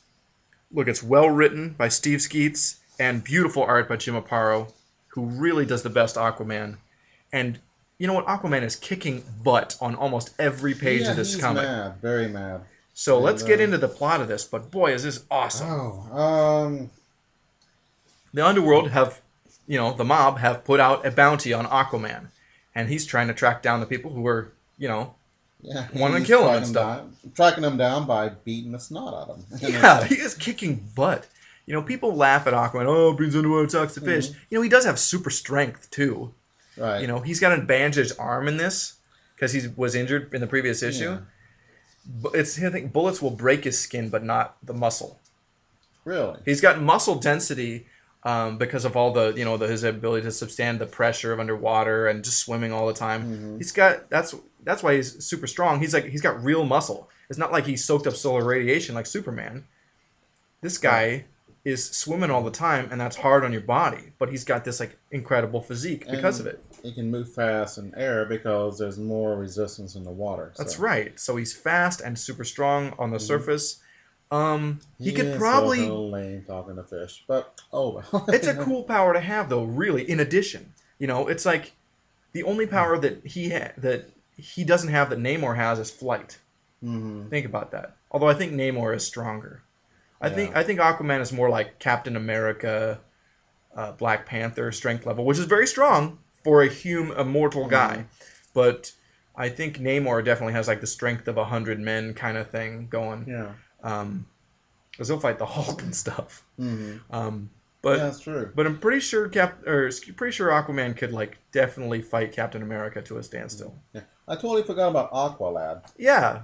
look, it's well written by Steve Skeets and beautiful art by Jim Aparo, who really does the best Aquaman. And you know what? Aquaman is kicking butt on almost every page of this comic. He's mad, very mad. So And let's get into the plot of this. But boy, is this awesome! oh, The underworld have, the mob have put out a bounty on Aquaman, and he's trying to track down the people who are, yeah, wanting to he's kill him and stuff. tracking them down by beating the snot out of them. Yeah, he is kicking butt. People laugh at Aquaman. Oh, brings underwater, talks to fish. He does have super strength too. Right. He's got a bandaged arm in this because he was injured in the previous issue. Yeah. But I think bullets will break his skin, but not the muscle. Really? He's got muscle density because of all the his ability to withstand the pressure of underwater and just swimming all the time. He's got that's why he's super strong. He's got real muscle. It's not like he's soaked up solar radiation like Superman. This guy is swimming all the time, and that's hard on your body. But he's got this incredible physique because of it. He can move fast in air because there's more resistance in the water. So. That's right. So he's fast and super strong on the surface. He could is probably. A little lame talking to fish, but oh well. It's a cool power to have, though. Really, in addition, it's like the only power that he doesn't have that Namor has is flight. Think about that. Although I think Namor is stronger. I think Aquaman is more like Captain America, Black Panther strength level, which is very strong for a mortal guy. But I think Namor definitely has the strength of 100 men kind of thing going. Yeah. Because he'll fight the Hulk and stuff. But yeah, that's true. But I'm pretty sure Aquaman could definitely fight Captain America to a standstill. Yeah. I totally forgot about Aqualad. Yeah.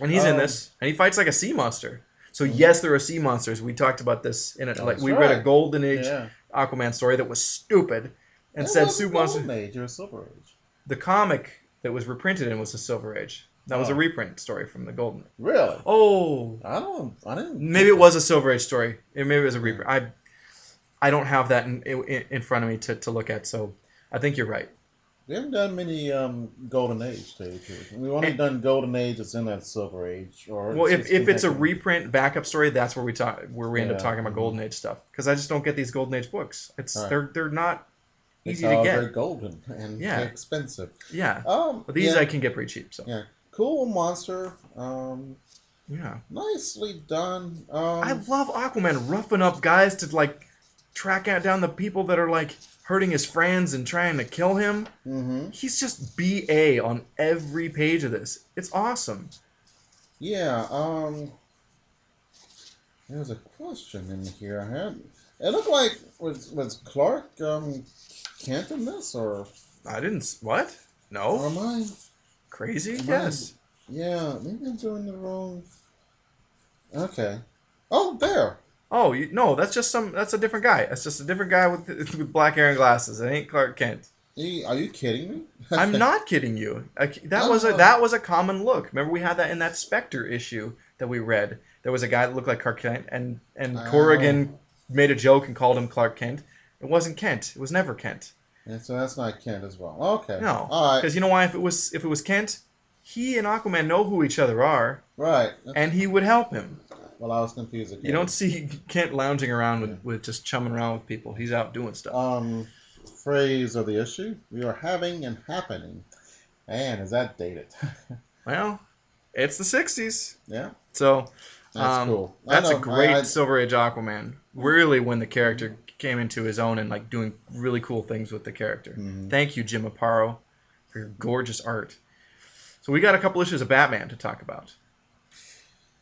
And he's in this, and he fights like a sea monster. So yes, there are sea monsters. We talked about this in we read a Golden Age Aquaman story that was stupid and said sea monsters. Golden Age or Silver Age. The comic that was reprinted in was the Silver Age. That was a reprint story from the Golden Age. Really? Oh. I didn't. Maybe it was a Silver Age story. Maybe it was a reprint. I don't have that in front of me to look at, so I think you're right. We haven't done many Golden Age stages. We've only done Golden Age that's in that Silver Age. Well, if it's a reprint backup story, that's where we end up talking about Golden Age stuff. Because I just don't get these Golden Age books. They're not easy to get. They're golden and they're expensive. Yeah. But these I can get pretty cheap. So. Yeah. Cool monster. Yeah. Nicely done. I love Aquaman roughing up guys to track down the people that are hurting his friends and trying to kill him. He's just BA on every page of this. It's awesome. Yeah. There's a question in here I had. It looked like was Clark Kent in this or? I didn't. What? No. Or am I crazy? Yes. Yeah. Maybe I'm doing the wrong. Okay. Oh, there. Oh, no, that's a different guy. That's just a different guy with black hair and glasses. It ain't Clark Kent. Are you kidding me? I'm not kidding you. That was a common look. Remember we had that in that Spectre issue that we read. There was a guy that looked like Clark Kent, and Corrigan made a joke and called him Clark Kent. It wasn't Kent. It was never Kent. And so that's not Kent as well. Okay. No. All right. Because you know why? If it was Kent, he and Aquaman know who each other are. Right. And he would help him. Well, I was confused again. You don't see Kent lounging around with just chumming around with people. He's out doing stuff. Phrase of the issue: we are having and happening. Man, is that dated? Well, it's the 60s. Yeah. So that's cool. That's a great Silver Age Aquaman. Really, when the character came into his own and doing really cool things with the character. Thank you, Jim Aparo, for your gorgeous art. So we got a couple issues of Batman to talk about.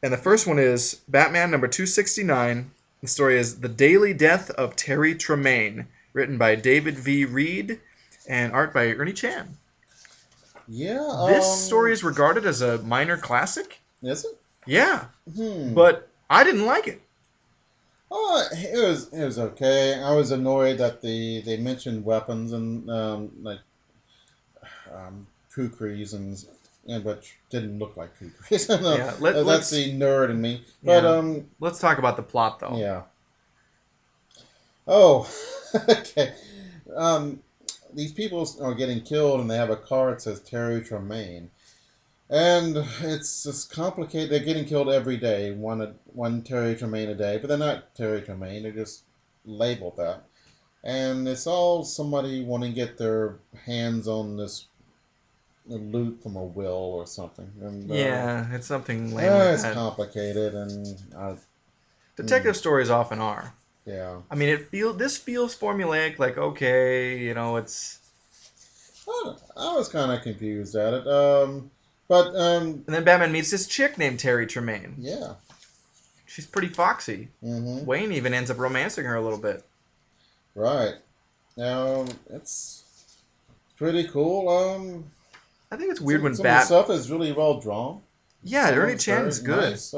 And the first one is Batman number 269. The story is The Daily Death of Terry Tremaine, written by David V. Reed and art by Ernie Chan. Yeah. This story is regarded as a minor classic. Is it? Yeah. But I didn't like it. It was okay. I was annoyed that they mentioned weapons and kukris and which didn't look like kukris. Yeah, that's the nerd in me. But let's talk about the plot though. Yeah. Oh, okay. These people are getting killed, and they have a car that says Terry Tremaine. And it's just complicated. They're getting killed every day, one Terry Tremaine a day, but they're not Terry Tremaine. They're just labeled that. And it's all somebody wanting to get their hands on this loot from a will or something, and Yeah, it's something lame like it's that. complicated, and mm, Detective stories often are. yeah. I mean, this feels formulaic. Like, okay, it's. I was kind of confused at it. But And then Batman meets this chick named Terry Tremaine. yeah. She's pretty foxy. Mm-hmm. Wayne even ends up romancing her a little bit. Right. Now it's pretty cool. I think it's weird when Some of the stuff is really well drawn. Yeah, Some of Ernie it's Chan very is good. nice.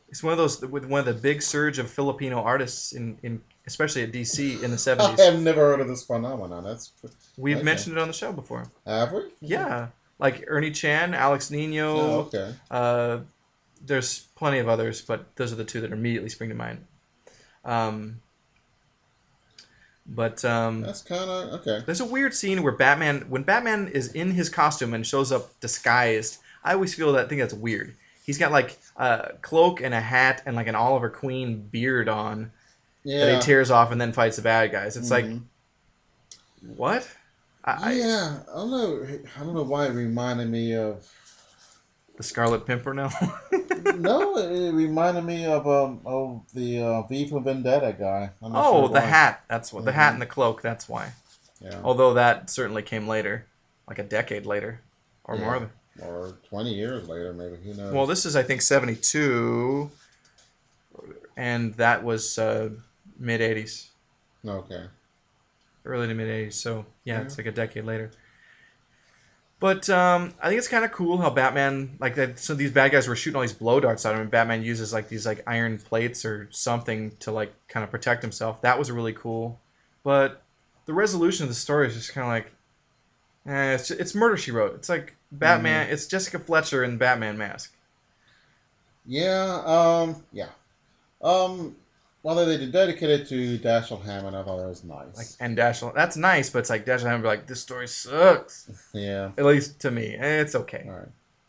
It's one of those with one of the big surge of Filipino artists in especially at DC in the I 70s. have never heard of this phenomenon. We've Okay. mentioned it on the show before. Have we? Yeah, like Ernie Chan, Alex Oh, Nino. okay. Uh, there's plenty of others, but those are the two that immediately spring to mind. Um, but That's kind of okay. there's a weird scene where when Batman is in his costume and shows up disguised, I always think that's weird. He's got like a cloak and a hat and like an Oliver Queen beard on that he Yeah. tears off and then fights the bad guys. It's like, Hmm. what? I Yeah. I don't know. I don't know why it reminded me of. the Scarlet Pimpernel. No, it reminded me of the V for Vendetta guy. I'm not sure Oh, the why. hat. That's what the hat Hmm. and the cloak. That's why. Yeah. Although that certainly came later, like a decade later, or Yeah. more. Or 20 years later, maybe. Who Well, knows? this is I think 72, and that was mid 80s, Okay. early to mid 80s. So yeah, Yeah. it's like a decade later. But I think it's kind of cool how Batman, like that. So these bad guys were shooting all these blow darts at him, and Batman uses like these like iron plates or something to like kind of protect himself. That was really cool. But the resolution of the story is just kind of like, it's Murder She Wrote. It's like Hmm. Batman. It's Jessica Fletcher in Batman mask. Yeah. Yeah. Um. Well, they dedicated to Dashiell Hammond. I thought that was Like nice. and Dashiell, that's nice, but it's like Dashiell Hammond be like, this story sucks. Yeah. At least to me, it's okay. All right.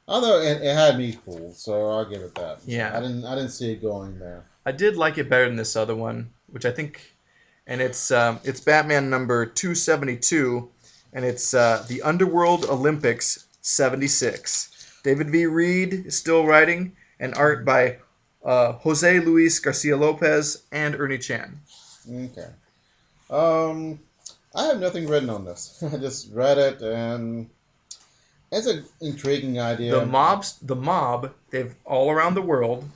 Although it had me fooled, so I'll give it that. So Yeah, I didn't see it going there. I did like it better than this other one, which I think, and it's Batman number 272, and it's the Underworld Olympics 76. David V. Reed is still writing, and art by Jose Luis Garcia Lopez and Ernie Chan. Okay. Um. I have nothing written on this. I just read it, and it's an intriguing idea. The mob, they've all around the world,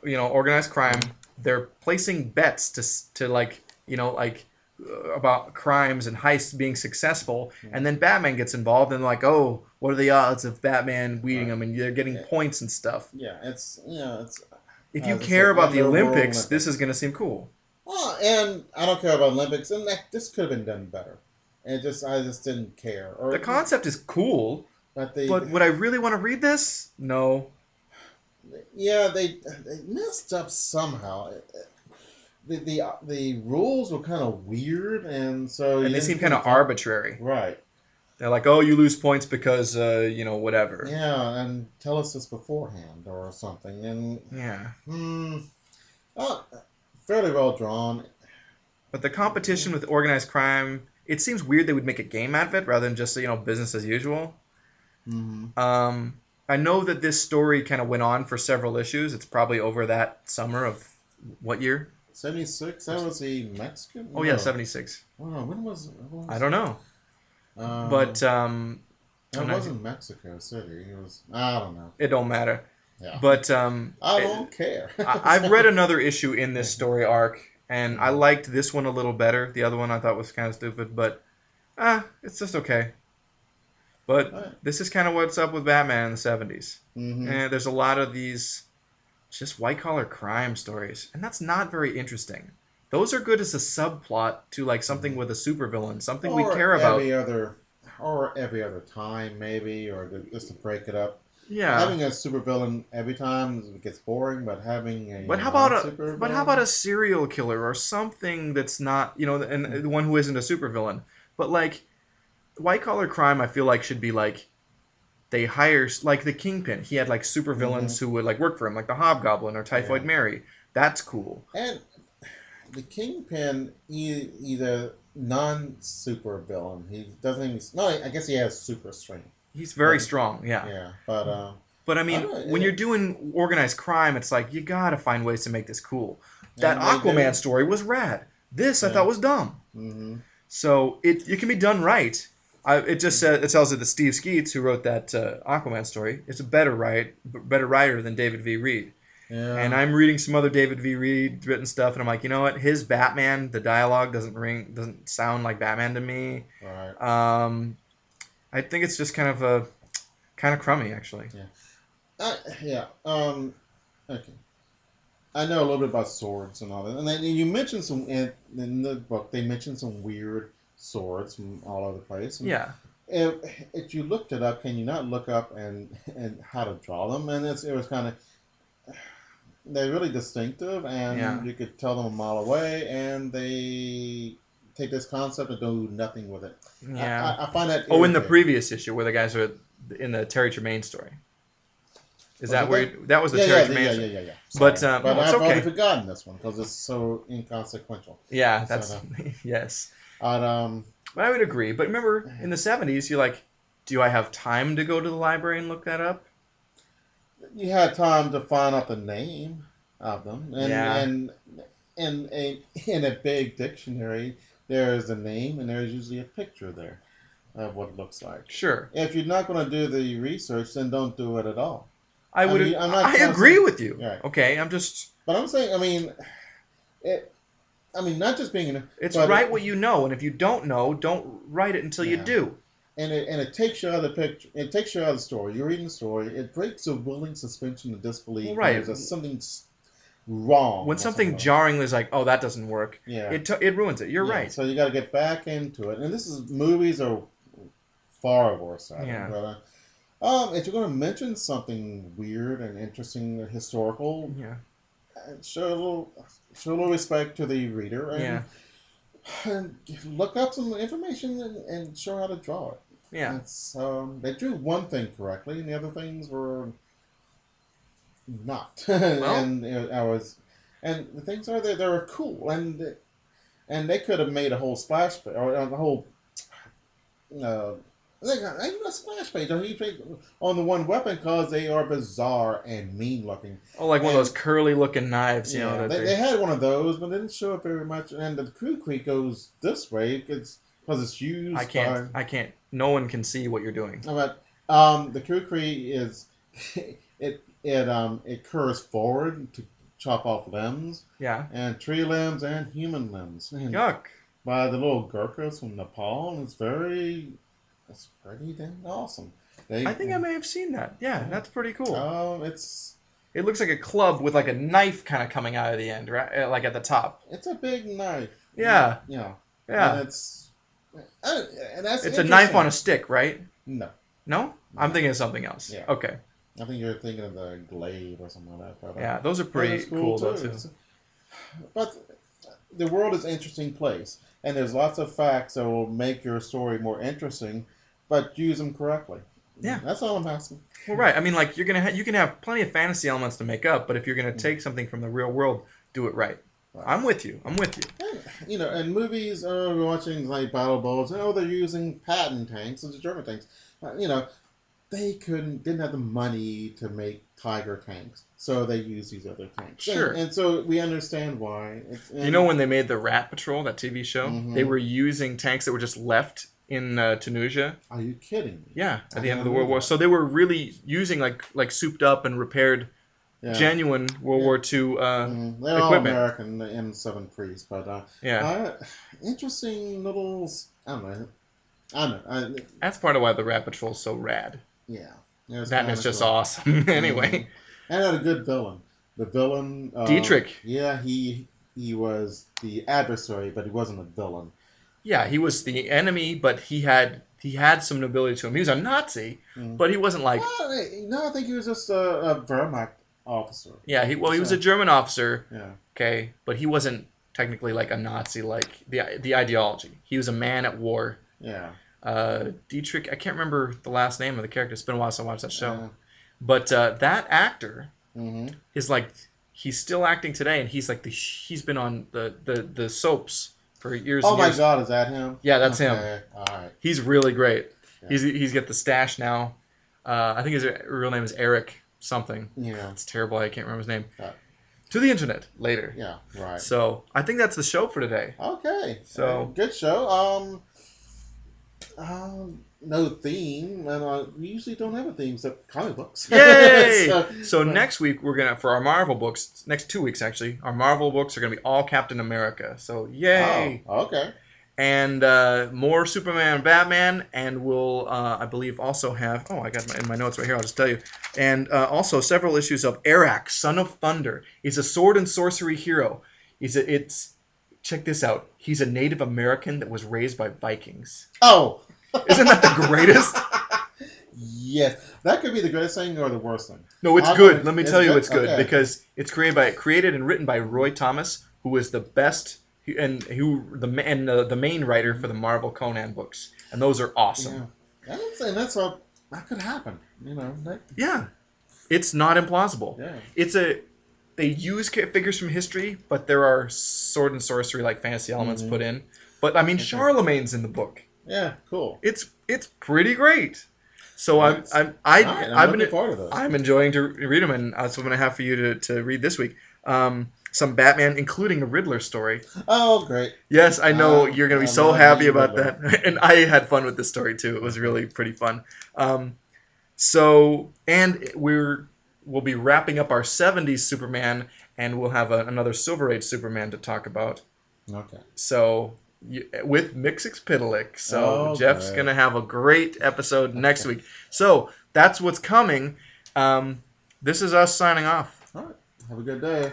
organized crime. They're placing bets to like like about crimes and heists being successful, and then Batman gets involved and like, oh, what are the odds of Batman beating Right. them? And they're getting Yeah. points and stuff. Yeah. It's If you as I care said, about the Underworld Olympics, this is Olympics. gonna seem cool. Oh, and I don't care about Olympics, and this could have been done better. I just didn't care. The Or concept is cool, but but would I really want to read this? No. yeah, they messed up somehow. The rules were kind of weird, and so you And they didn't seem kind of think that arbitrary. right. They're like, oh, you lose points because whatever. Yeah, and tell us this beforehand or something. And Yeah. uh, fairly well drawn. But the competition with organized crime, it seems weird they would make a game out of it rather than just business as usual. Mm-hmm. I know that this story kind of went on for several issues. It's probably over that summer of what year? 76. That was the Mexican. Oh yeah, No. 76. Oh, when was I don't know, Um, but it wasn't Mexico City. It was. I don't know. it don't matter. Yeah. But I don't care. I've read another issue in this story arc, and I liked this one a little better. The other one I thought was kind of stupid, but it's just okay. But this is kind of what's up with Batman in the 70s. Mm-hmm. And there's a lot of these just white collar crime stories, and that's not very interesting. Those are good as a subplot to like something with a supervillain, something we care about. Or every other time, maybe, just to break it up. Yeah. Having a supervillain every time gets boring, but having a But how about a serial killer or something that's not, and the one who isn't a supervillain. But like white collar crime I feel like should be like they hire like the Kingpin. He had like supervillains who would like work for him, like the Hobgoblin or Typhoid Yeah. Mary. That's cool. And the Kingpin, he's a non-super villain. He doesn't even. No, I guess he has super strength. He's very strong. Yeah. Yeah, but But I I mean, don't know. when you're doing organized crime, it's like you gotta find ways to make this cool. That And they Aquaman do. story was rad. This I Yeah. thought was dumb. Mm-hmm. So it can be done right. It just said it tells you that Steve Skeets, who wrote that Aquaman story, is a better writer than David V. Reed. And Yeah. I'm reading some other David V. Reed written stuff, and I'm like, you know what? His Batman, the dialogue doesn't sound like Batman to me. Right. Um, I think it's just kind of crummy, actually. Yeah. Yeah. Okay. I know a little bit about swords and all that, and then you mentioned some in the book. They mentioned some weird swords from all over the place. And Yeah, if, if you looked it up, can you not look up and how to draw them? And it was kind of they're really distinctive, yeah. and you could tell them a mile away, and they take this concept and do nothing with it. Yeah. I find that Oh, in the irritating. previous issue where the guys are in the Terry Tremaine story. Is Was that it where that? that was the Yeah, Terry yeah, Tremaine yeah, story? yeah, yeah, yeah. But Sorry. But no, it's I've already okay. forgotten this one because it's so inconsequential. Yeah, So, that's yes. but, But I would agree. But remember, in the '70s, you're like, do I have time to go to the library and look that up? you had time to find out the name of them, Yeah, and in a big dictionary, there is a name, and there's usually a picture there of what it looks like. sure. If you're not going to do the research, then don't do it at all. I I would. mean, I'm not I trying to agree say, with you. right, Okay, I'm just. but I'm saying, it. I mean, not just being, It's but write what you know, and if you don't know, don't write it until you yeah. do. And it takes you out of the picture. It takes you out of the story. You're reading the story. It breaks the willing suspension of disbelief. Well, right. There's something's wrong. When or something something. jarring is like, oh, that doesn't work, Yeah. it ruins it. You're Yeah, right. so you got to get back into it. And this is movies are far worse at Yeah. it. But if you're going to mention something weird and interesting and historical, Yeah. show a little respect to the reader Yeah. and look up some information and show how to draw it. Yeah. It's, they drew one thing correctly, and the other things were not. Well, and the things are they were cool, and they could have made a whole splash page or a whole, even a splash page on the one weapon because they are bizarre and mean looking. oh, like one of And- those curly looking knives, you Yeah, know. they had one of those, but they didn't show it very much. And the crew creek goes this way because it's used. I can't. No one can see what you're doing. But the kukri is it curves forward to chop off limbs Yeah. and tree limbs and human limbs. And Yuck. by the little Gurkhas from Nepal, and it's pretty dang awesome. I think I may have seen that. Yeah, that's pretty cool. It's It looks like a club with like a knife kind of coming out of the end, right? Like at the top. it's a big knife. Yeah. Yeah. Yeah. And and that's It's a knife interesting. on a stick, right? No. No? I'm thinking of something else. Yeah. Okay. I think you're thinking of the glaive or something like that. But, Yeah, those are but pretty it's cool though too. But the world is an interesting place, and there's lots of facts that will make your story more interesting, but use them correctly. Yeah. That's all I'm asking. Well, right. I mean, like you can have plenty of fantasy elements to make up, but if you're gonna take something from the real world, do it right. Right. I'm with you. And, and movies, we're watching like battle boats. They're using Patton tanks, those are German tanks. They didn't have the money to make Tiger tanks, so they use these other tanks. Sure. And so we understand why. You know when they made the Rat Patrol, that TV show, Mhm. they were using tanks that were just left in Tunisia. Are you kidding me? Yeah, at the I end of the didn't World know War. that. So they were really using like souped up and repaired, Yeah. genuine World War II They're all equipment. American, the M7 Priest, but Yeah, interesting little. I don't know. that's part of why the Rat Patrol is so rad. Yeah. It's That kinda is just cool. awesome. Anyway, And had a good villain. The villain. Dietrich. Yeah, he was the adversary, but he wasn't a villain. Yeah, he was the enemy, but he had some nobility to him. He was a Nazi, Mhm. but he wasn't like. No, I think he was just a Wehrmacht officer. Yeah, he was a German officer. Yeah. Okay, but he wasn't technically like a Nazi, like the ideology. He was a man at war. Yeah. Dietrich, I can't remember the last name of the character. It's been a while since I watched that show. Yeah. But that actor Mm-hmm. is like, he's still acting today, and he's like he's been on the soaps for years. Oh and my years. God, is that him? Yeah, that's him. Okay, all right. He's really great. Yeah. He's got the stash now. I think his real name is Eric something. Yeah. It's terrible. I can't remember his name. Uh, To the internet later. yeah. Right. So I think that's the show for today. Okay. So good show. No theme, and we usually don't have a theme except comic books. Yay! So next week we're gonna, for our Marvel books, next 2 weeks actually, our Marvel books are gonna be all Captain America. So yay! Oh, okay. And more Superman and Batman, and we'll I believe also have, I got in my notes right here. I'll just tell you, and also several issues of Arak, Son of Thunder. He's a sword and sorcery hero. Check this out. He's a Native American that was raised by Vikings. Oh! Isn't that the greatest? Yes. That could be the greatest thing or the worst thing. No, it's good. Let me tell you good? it's good. Okay. Because it's created and written by Roy Thomas, who was the best and the main writer for the Marvel Conan books. And those are awesome. Yeah. That could happen. Yeah. It's not implausible. Yeah. They use figures from history, but there are sword and sorcery like fantasy elements put in. But I mean, Charlemagne's in the book. Yeah, cool. It's pretty great. So I'm looking forward to those. I'm enjoying to read them, and that's what I'm gonna have for you to read this week. Some Batman, including a Riddler story. Oh, great! Yes, I know you're gonna be so happy about Riddler. that, and I had fun with this story too. It was really pretty fun. We'll be wrapping up our 70s Superman, and we'll have another Silver Age Superman to talk about. Okay. So, with Mixixpidalic. So, Jeff's going to have a great episode next week. So, that's what's coming. This is us signing off. All right. Have a good day.